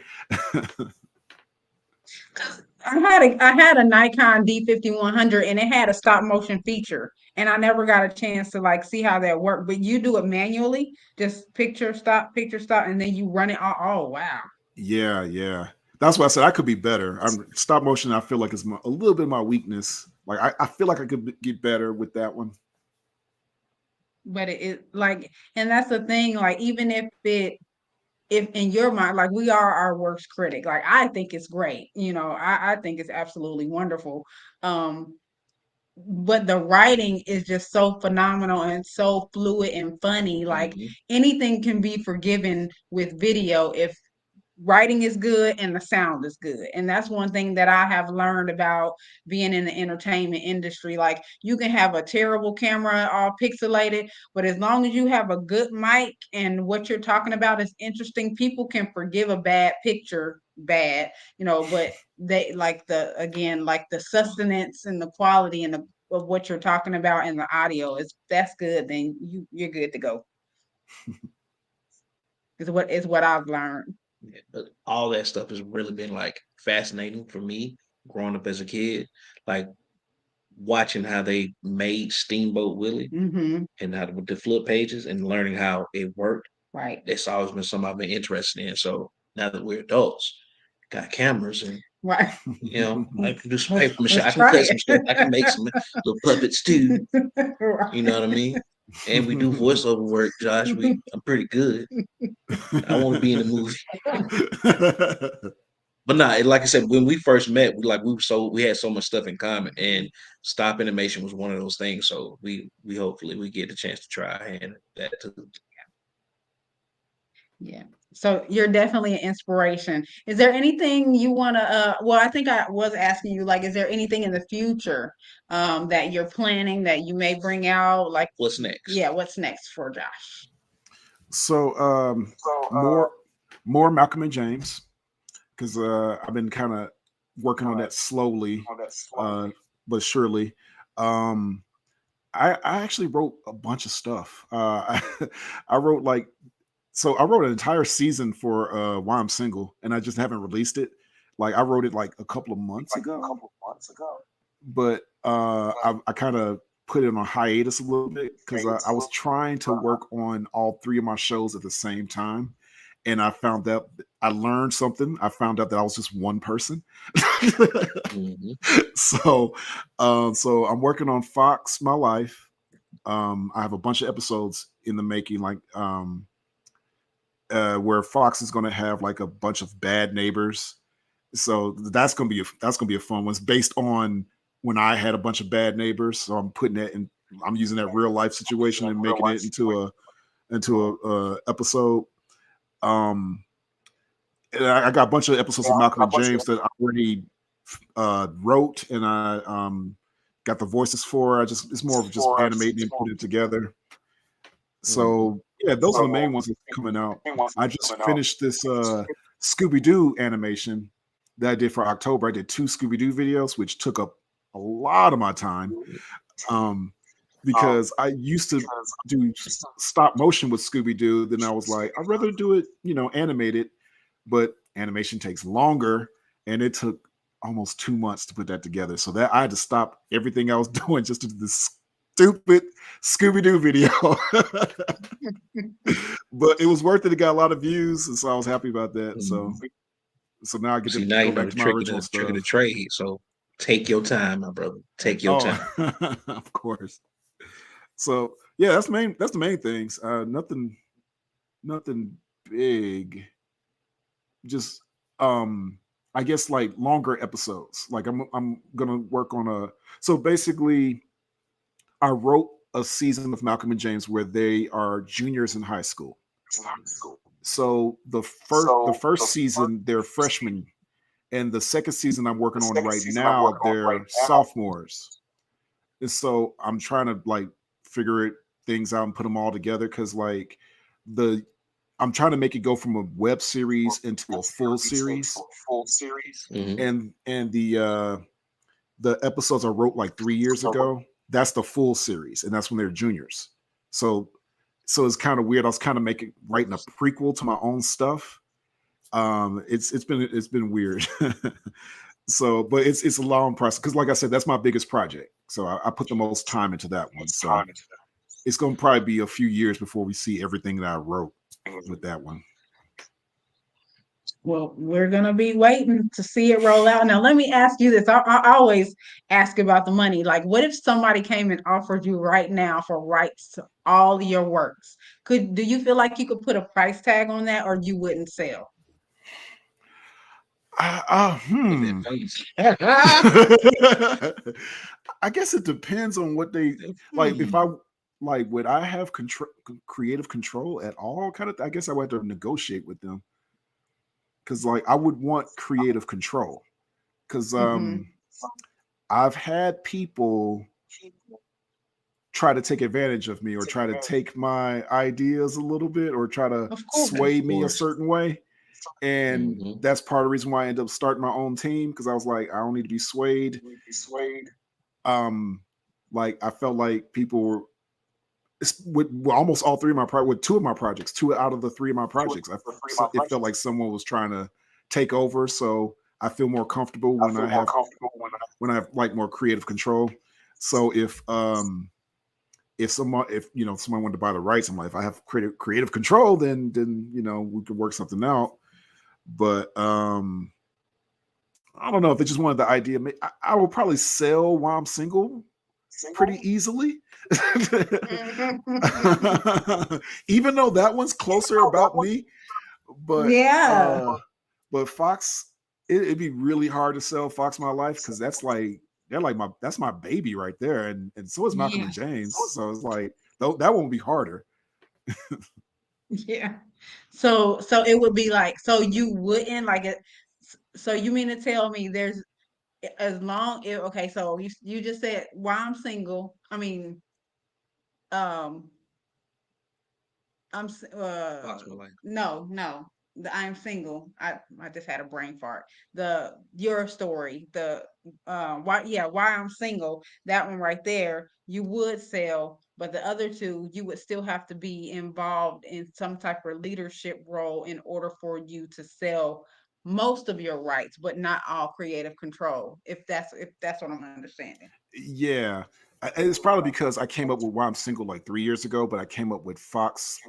I had a Nikon D5100 and it had a stop motion feature, and I never got a chance to like see how that worked. But you do it manually, just picture stop, and then you run it. Oh wow! Yeah. That's why I said I could be better. Stop motion. I feel like it's a little bit of my weakness. Like I feel like I could get better with that one. But it like, and that's the thing. Like even if in your mind, like we are our worst critic, like I think it's great. I think it's absolutely wonderful. But the writing is just so phenomenal and so fluid and funny. Like Mhm. anything can be forgiven with video if writing is good and the sound is good. And that's one thing that I have learned about being in the entertainment industry. Like you can have a terrible camera all pixelated, but as long as you have a good mic and what you're talking about is interesting, people can forgive a bad picture bad, but they like the sustenance and the quality and of what you're talking about and the audio that's good, then you're good to go. Is what I've learned. Yeah, but all that stuff has really been like fascinating for me growing up as a kid. Like watching how they made Steamboat Willie Mm-hmm. and how with the flip pages and learning how it worked. Right. It's always been something I've been interested in. So now that we're adults, got cameras and Right. I can do some paper mache. Let's I can try cut it. some stuff. I can make some little puppets too. Right. You know what I mean? And we do voiceover work, Josh. I'm pretty good. I want to be in the movie. But nah, like I said, when we first met, we had so much stuff in common, and stop animation was one of those things. So we hopefully we get a chance to try and that too. Yeah. So you're definitely an inspiration. Is there anything you want to well, I think I was asking you, like, is there anything in the future that you're planning that you may bring out? Like What's next? Yeah, what's next for Josh? So more Malcolm and James, because I've been kind of working on that slowly, but surely. I actually wrote a bunch of stuff. I wrote I wrote an entire season for Why I'm Single, and I just haven't released it. Like I wrote it like a couple of months ago, but I kind of put it on hiatus a little bit because I was trying to work on all three of my shows at the same time. And I found out I learned something. I found out that I was just one person. Mhm. So I'm working on Fox My Life. I have a bunch of episodes in the making, like where Fox is going to have like a bunch of bad neighbors. So that's gonna be a fun one. It's based on when I had a bunch of bad neighbors. So I'm putting that in. I'm using that real life situation and making it into a episode. And I got a bunch of episodes of Malcolm and James that I already wrote, and I got the voices for. It's more of just animating and putting it together. So yeah, those are the main ones that's coming out. I just finished this Scooby-Doo animation that I did for October. I did 2 Scooby-Doo videos, which took up a lot of my time. Because I used to do stop motion with Scooby-Doo, then I was like, I'd rather do it, animated, but animation takes longer, and it took almost 2 months to put that together. So that I had to stop everything I was doing just to do this stupid Scooby-Doo video. But it was worth it. It got a lot of views, and so I was happy about that. So now I get to now go you know back the to my original stuff. trick of the trade. So take your time, my brother. Take your time. Of course. So yeah, that's the main things. Nothing big. Just I guess like longer episodes. Like I'm gonna work on so basically I wrote a season of Malcolm and James where they are juniors in high school. So the first season they're freshmen, and the second season I'm working on right now they're sophomores. And so I'm trying to like figure things out and put them all together because like the I'm trying to make it go from a web series into a full series, Mhm. and the episodes I wrote like 3 years ago, that's the full series, and that's when they're juniors. So it's kind of weird. I was kind of writing a prequel to my own stuff. It's been weird. So, but it's a long process because, like I said, that's my biggest project. So I put the most time into that one. So it's going to probably be a few years before we see everything that I wrote with that one. Well, we're gonna be waiting to see it roll out. Now, let me ask you this. I always ask about the money. Like, what if somebody came and offered you right now for rights to all your works? Do you feel like you could put a price tag on that, or you wouldn't sell? Look at I guess it depends on what they like. If I like, would I have creative control at all? Kind of. I guess I would have to negotiate with them because, like, I would want creative control because Mhm. I've had people try to take advantage of me or try to take my ideas a little bit or try to Of course. sway Of me a course. certain way. And Mhm. that's part of the reason why I ended up starting my own team because I was like, I don't need to be swayed. Um, like I felt like people were with almost all three of my with two of my projects, two out of the three of my projects. It felt like someone was trying to take over. So I feel more comfortable when I have like more creative control. So if someone someone wanted to buy the rights, I'm like, if I have creative control, then we could work something out. But I don't know if they just wanted the idea. I will probably sell while I'm single pretty easily. Even though that one's closer about me, but Yeah. Fox, it'd be really hard to sell Fox My Life because that's my baby right there, and so is Malcolm Yeah. and James. So it's like that won't be harder. Yeah. So it would be like, so you wouldn't like it. So you mean to tell me there's as long okay, so you just said why I'm single. I mean, um I'm Fox My Life. no. I'm single. I just had a brain fart. Your story, why I'm single, that one right there, you would sell, but the other two, you would still have to be involved in some type of leadership role in order for you to sell most of your rights, but not all creative control, if that's what I'm understanding. Yeah, it's probably because I came up with Why I'm Single like 3 years ago, but I came up with Fox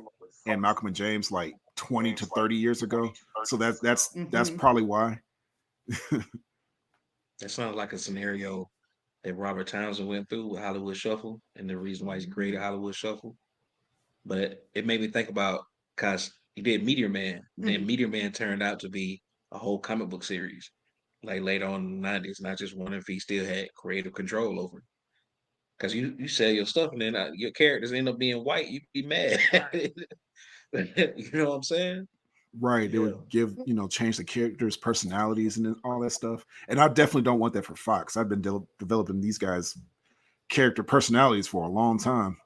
and Malcolm and James like 20 to 30 years ago. So that's Mhm. probably why. That sounds like a scenario that Robert Townsend went through with Hollywood Shuffle, and the reason why he's created Hollywood Shuffle. But it made me think about because he did Meteor Man. Then Mhm. Meteor Man turned out to be a whole comic book series, like later on in the '90s. And I just wonder if he still had creative control over it. Because you sell your stuff and then your characters end up being white, you'd be mad. You know what I'm saying? Right. They Yeah. would change the characters' personalities and then all that stuff. And I definitely don't want that for Fox. I've been developing these guys' character personalities for a long time.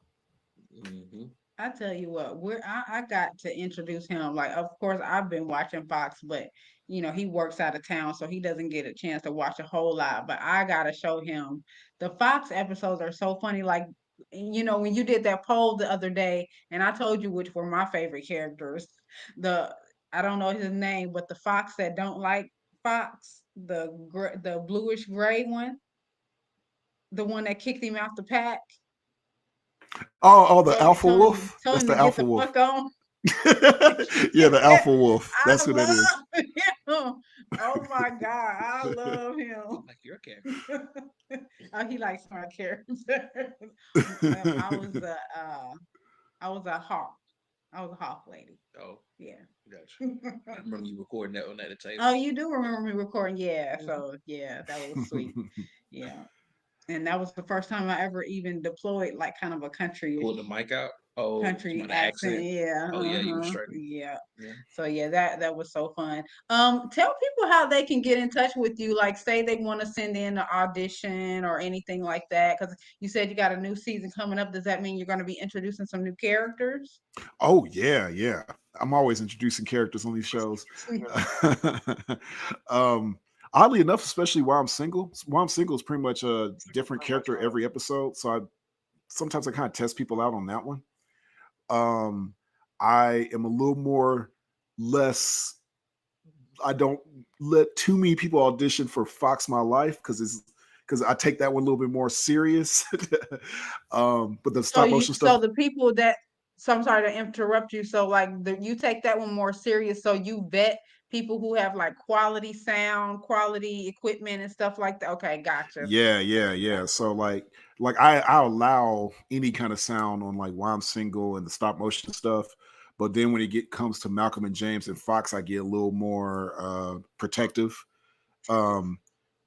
Hmm. I tell you what, I got to introduce him. Like, of course, I've been watching Fox, but he works out of town, so he doesn't get a chance to watch a whole lot. But I gotta show him the Fox episodes are so funny. Like, when you did that poll the other day, and I told you which were my favorite characters. The I don't know his name, but the Fox that don't like Fox, the bluish gray one, the one that kicked him out the pack. Oh, the Told Alpha told him Wolf. told That's him to the get Alpha the Wolf. fuck on. Yeah, the Alpha Wolf. I That's who that is. love him. Oh my God, I love him. Like your character. Oh, he likes my characters. I was a I was a hawk. I was a hawk lady. Oh, Yeah. gotcha. I remember you recording that one at the table. Oh, you do remember me recording? Yeah. Mhm. So yeah, that was sweet. Yeah. And that was the first time I ever even deployed like kind of a country. Pulled the mic out. Oh, country from the accent. accent. Yeah. Oh yeah, you was Uh-huh. straight. Yeah. Yeah. So yeah, that was so fun. Tell people how they can get in touch with you. Like, say they want to send in an audition or anything like that. Because you said you got a new season coming up. Does that mean you're going to be introducing some new characters? Oh yeah, yeah. I'm always introducing characters on these shows. um, oddly enough, especially while I'm single. While I'm single is pretty much a different character every episode. So I sometimes I kind of test people out on that one. Um, I am a little more less. I don't let too many people audition for Fox My Life because I take that one a little bit more serious. But the stop motion So stuff, the people that, so I'm sorry to interrupt you. So like you take that one more serious. So you vet people who have like quality sound, quality equipment and stuff like that. Okay, gotcha. yeah, yeah, yeah. So like I allow any kind of sound on like Why I'm Single and the stop motion stuff. But then when it comes to Malcolm and James and Fox, I get a little more protective. Um,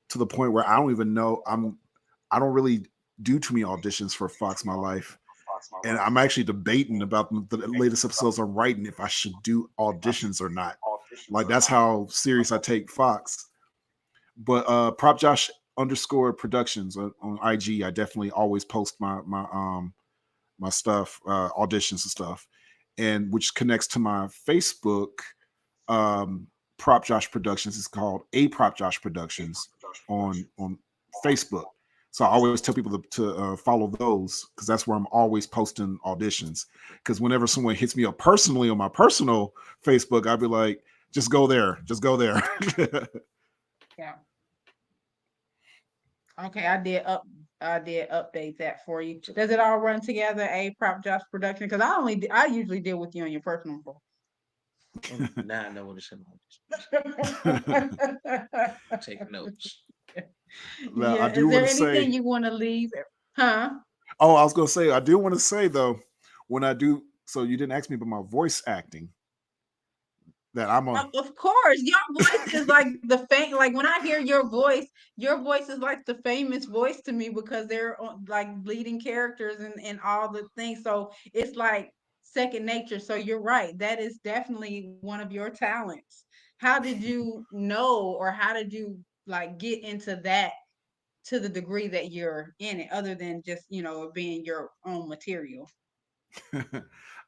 to the point where I don't even know I don't really do too many auditions for Fox My Life. And I'm actually debating about the latest episodes I'm writing if I should do auditions or not. Like that's how serious I take Fox. But Prop Josh underscore productions on IG, I definitely always post my stuff, auditions and stuff, and which connects to my Facebook. Um, Prop Josh Productions is called a Prop Josh Productions on Facebook. So I always tell people to follow those because that's where I'm always posting auditions. Because whenever someone hits me up personally on my personal Facebook, I'd be like, just go there, just go there. Yeah. Okay, I did update that for you. Does it all run together? A Prop Josh production? Because I usually deal with you on your personal phone. Now I know what it's about. Take notes. Now, I Yeah. do Is want there to anything say, you want to leave? Huh? oh, I was going to say, I do want to say though, when I do, so you didn't ask me about my voice acting, that I'm a, Of course, your voice is like like when I hear your voice is like the famous voice to me because they're like leading characters and all the things. So it's like second nature. So you're right. That is definitely one of your talents. How did you know, or how did you like get into that to the degree that you're in it, other than just, being your own material?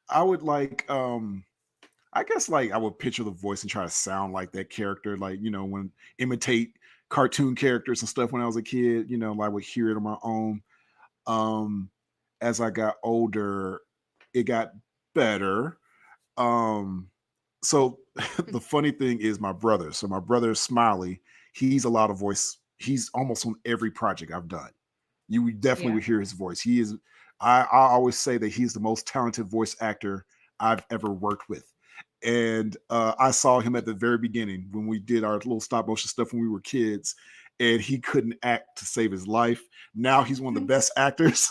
I would like, I guess like I would picture the voice and try to sound like that character, like, when imitate cartoon characters and stuff when I was a kid, I would hear it on my own. Um, as I got older, it got better. Um, so the funny thing is my brother. So my brother Smiley, he's a lot of voice. He's almost on every project I've done. You would definitely Yeah. would hear his voice. He is. I always say that he's the most talented voice actor I've ever worked with. And I saw him at the very beginning when we did our little stop motion stuff when we were kids, and he couldn't act to save his life. Now he's one of the best actors,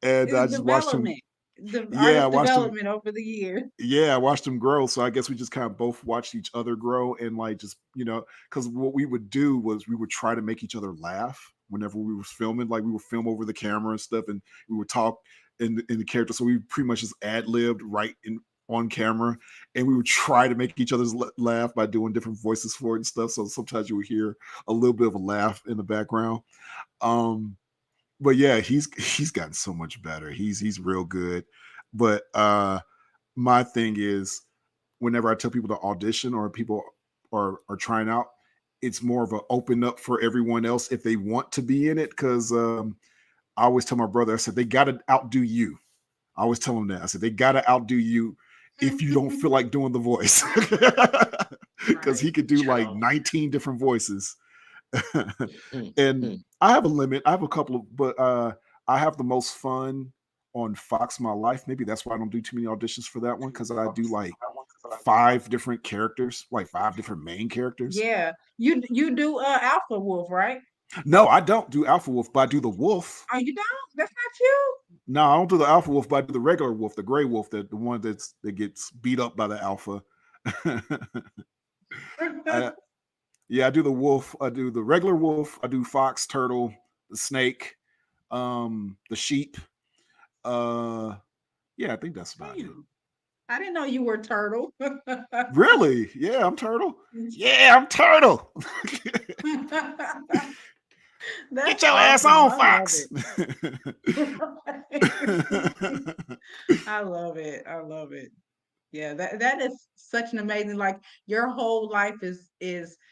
and I It's just watched him. development, the Yeah, I artist watched him. development over the years. Yeah, I watched him grow. So I guess we just kind of both watched each other grow and like just, because what we would do was we would try to make each other laugh whenever we were filming. Like we would film over the camera and stuff, and we would talk in the character. So we pretty much just ad-libbed right in on camera, and we would try to make each other's laugh by doing different voices for it and stuff. So sometimes you would hear a little bit of a laugh in the background. Um, but yeah, he's gotten so much better. He's real good. But my thing is whenever I tell people to audition or people are trying out, it's more of an open up for everyone else if they want to be in it. Because I always tell my brother, I said, they got to outdo you. I always tell him that. I said, they got to outdo you if you don't feel like doing the voice. Because he Right. could do like Child. 19 different voices. Mm, And mm. I have a limit. I have a couple of, but I have the most fun on Fox My Life. Maybe that's why I don't do too many auditions for that one because I do like 5 different characters, like 5 different main characters. Yeah. You do Alpha Wolf, right? No, I don't do Alpha Wolf, but I do the Wolf. Oh, you don't? That's not you? No, I don't do the Alpha Wolf, but I do the regular Wolf, the Gray Wolf, the one that gets beat up by the Alpha. I, yeah, I do the Wolf. I do the regular Wolf. I do Fox, Turtle, the Snake, the Sheep. Yeah, I think that's about it. Damn. I didn't know you were Turtle. Really? Yeah, I'm Turtle. Yeah, I'm Turtle. That's Get your ass awesome. on, I love Fox. it. I love it. I love it. Yeah, that is such an amazing, like, your whole life is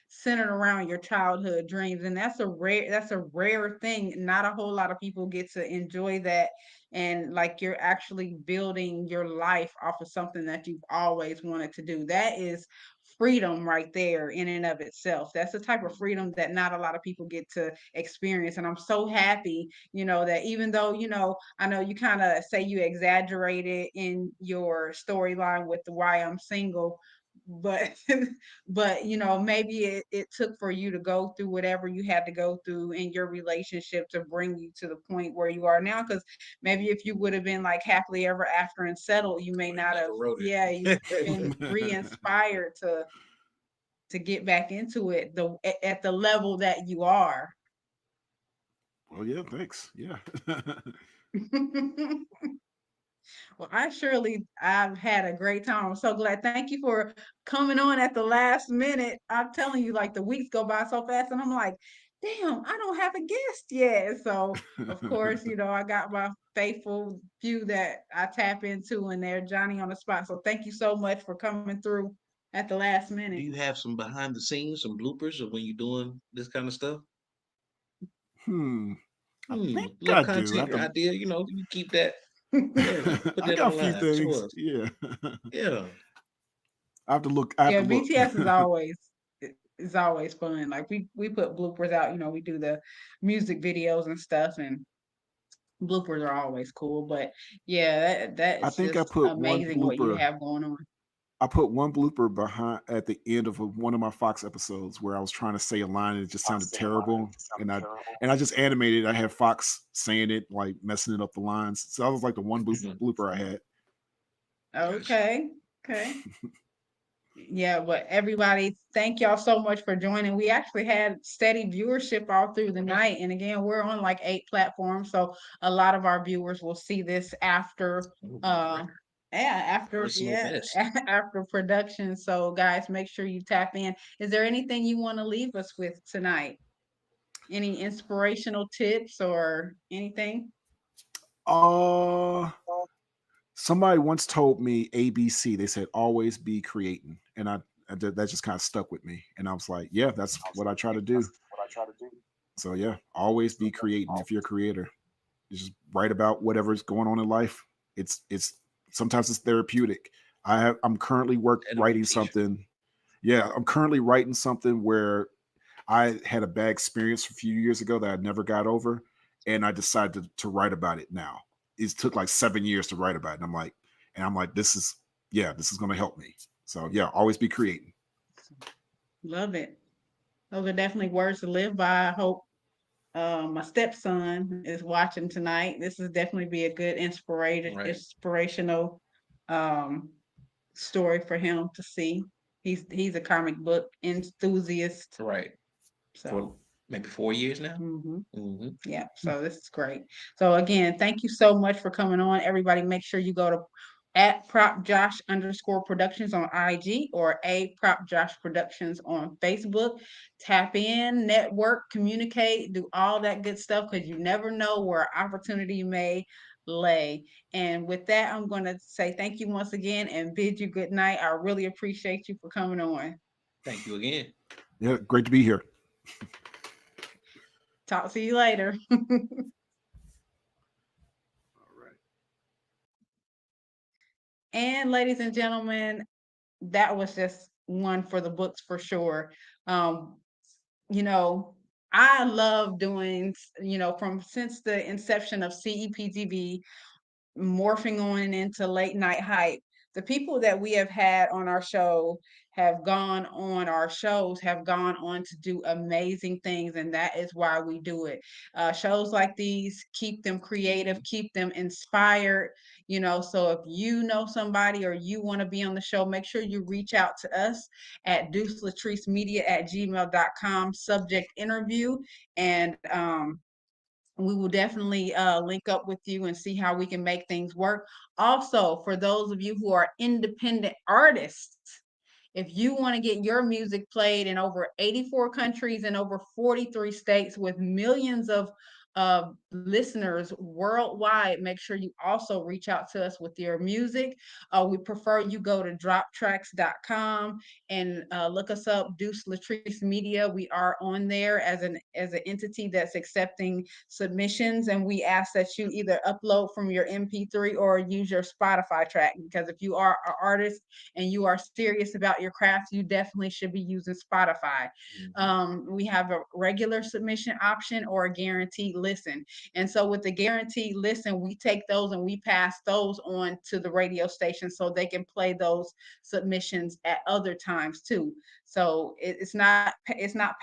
centered around your childhood dreams, and that's a rare thing. Not a whole lot of people get to enjoy that, and like you're actually building your life off of something that you've always wanted to do. That is freedom right there in and of itself. That's the type of freedom that not a lot of people get to experience, and I'm so happy, that even though, I know you kind of say you exaggerated in your storyline with the why I'm single, but but maybe it took for you to go through whatever you had to go through in your relationship to bring you to the point where you are now. Because maybe if you would have been like happily ever after and settled, you may not have. Yeah, you've been re-inspired to get back into it at the level that you are. Well, yeah, thanks. Yeah. Well, I've had a great time. I'm so glad. Thank you for coming on at the last minute. I'm telling you, like, the weeks go by so fast, and I'm like, damn, I don't have a guest yet. So, of course, I got my faithful few that I tap into, and they're Johnny on the spot. So, thank you so much for coming through at the last Do minute. you have some behind the scenes, some bloopers of when you're doing this kind of stuff? Hmm. I think Little I do. I have content to. idea, you keep that. Yeah, put I that got a few online. Show things. us. Yeah. Yeah. I have to look. I have Yeah, to look. BTS is always it's always fun. Like we put bloopers out. We do the music videos and stuff, and bloopers are always cool. But yeah, that I is think I just put one amazing what you blooper. have going on. I put one blooper behind at the end of one of my Fox episodes where I was trying to say a line and it just sounded terrible, and I just animated. I had Fox saying it, like messing it up the lines. So that was like the one blooper I had. Gotcha. Okay, okay. Yeah, but everybody, thank y'all so much for joining. We actually had steady viewership all through the night. And again, we're on like 8 platforms. So a lot of our viewers will see this after Personal best. after production. So guys, make sure you tap in. Is there anything you want to leave us with tonight? Any inspirational tips or anything? Uh Somebody once told me ABC. They said always be creating, and that just kind of stuck with me. And I was like, yeah, that's what I try to do. So yeah, always be creating. If you're a creator, you just write about whatever's going on in life. It's sometimes it's therapeutic. I'm currently And a writing motivation. something. Yeah, I'm currently writing something where I had a bad experience a few years ago that I never got over, and I decided to write about it now. It took like 7 years to write about it. And I'm like, this is going to help me. So yeah, always be creating. Love it. Those are definitely words to live by. I hope my stepson is watching tonight. This is definitely be a good Right. inspirational um, story for him to see. He's a comic book enthusiast, Right. so For maybe 4 years now. yeah. So this is great. So again, thank you so much for coming on. Everybody, make sure you go to at @propjosh_productions on IG or @propjosh productions on Facebook. Tap in, network, communicate, do all that good stuff because you never know where opportunity may lay. And with that, I'm going to say thank you once again and bid you good night. I really appreciate you for coming on. Thank you again. Yeah, great to be here. Talk to you later. And ladies and gentlemen, that was just one for the books for sure. Um, you know, I love doing, from since the inception of CEPTV, morphing on into late night hype. The people that we have had on our show have gone on to do amazing things, and that is why we do it. Shows like these keep them creative, keep them inspired. So if you know somebody or you want to be on the show, make sure you reach out to us at deucelatricemedia@gmail.com, subject interview, and we will definitely link up with you and see how we can make things work. Also, for those of you who are independent artists, if you want to get your music played in over 84 countries and over 43 states with millions of listeners worldwide, make sure you also reach out to us with your music. We prefer you go to droptracks.com and look us up, Deuce Latrice Media. We are on there as an entity that's accepting submissions, and we ask that you either upload from your MP3 or use your Spotify track, because if you are an artist and you are serious about your craft, you definitely should be using Spotify. We have a regular submission option or a guaranteed listen. And so with the guaranteed listen, we take those and we pass those on to the radio station so they can play those submissions at other times too. So it's not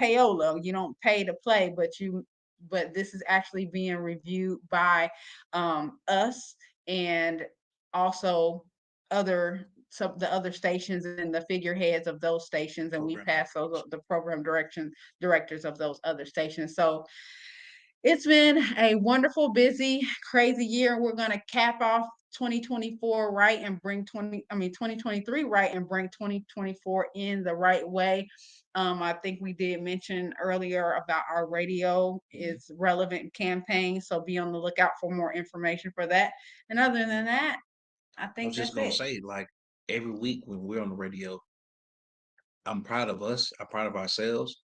payola. You don't pay to play, but this is actually being reviewed by us and also the other stations and the figureheads of those stations, and we pass those the program directors of those other stations. So it's been a wonderful, busy, crazy year. We're going to cap off 2024 right and bring 2023 right and bring 2024 in the right way. I think we did mention earlier about our radio is relevant campaign, so be on the lookout for more information for that. And other than that, I I think was just that's gonna it. say, like every week when we're on the radio, I'm proud of us. I'm proud of ourselves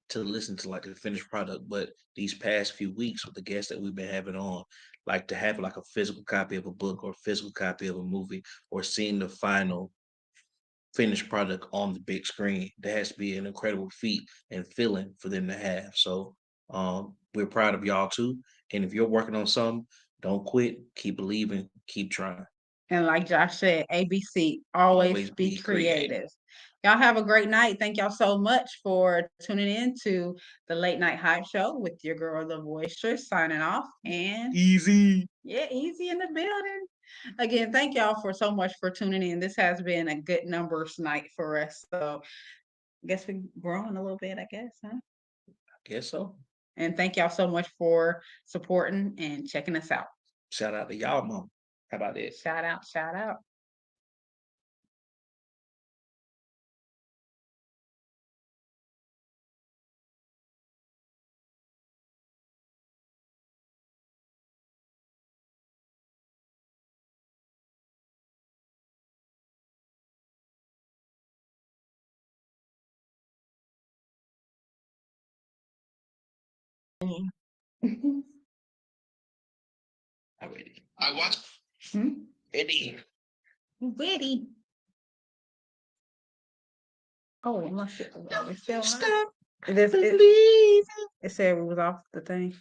to listen to like the finished product. But these past few weeks with the guests that we've been having on, like to have like a physical copy of a book or a physical copy of a movie or seeing the final finished product on the big screen, that has to be an incredible feat and feeling for them to have. So we're proud of y'all too. And if you're working on something, don't quit, keep believing, keep trying. And like Josh said, ABC, always Always be be creative. creative. Y'all have a great night. Thank y'all so much for tuning in to the Late Night Hype Show with your girl, the Voicestress, signing off. And Easy. yeah, easy in the building. Again, thank y'all for so much for tuning in. This has been a good numbers night for us. So I guess we're growing a little bit, I guess, huh? Guess so. And thank y'all so much for supporting and checking us out. Shout out to y'all, mom. How about this? Shout out, shout out. I'm ready. I what? Hmm? Ready. Witty. Oh, my shit was still on. Stop It, believing. it said we was off the thing.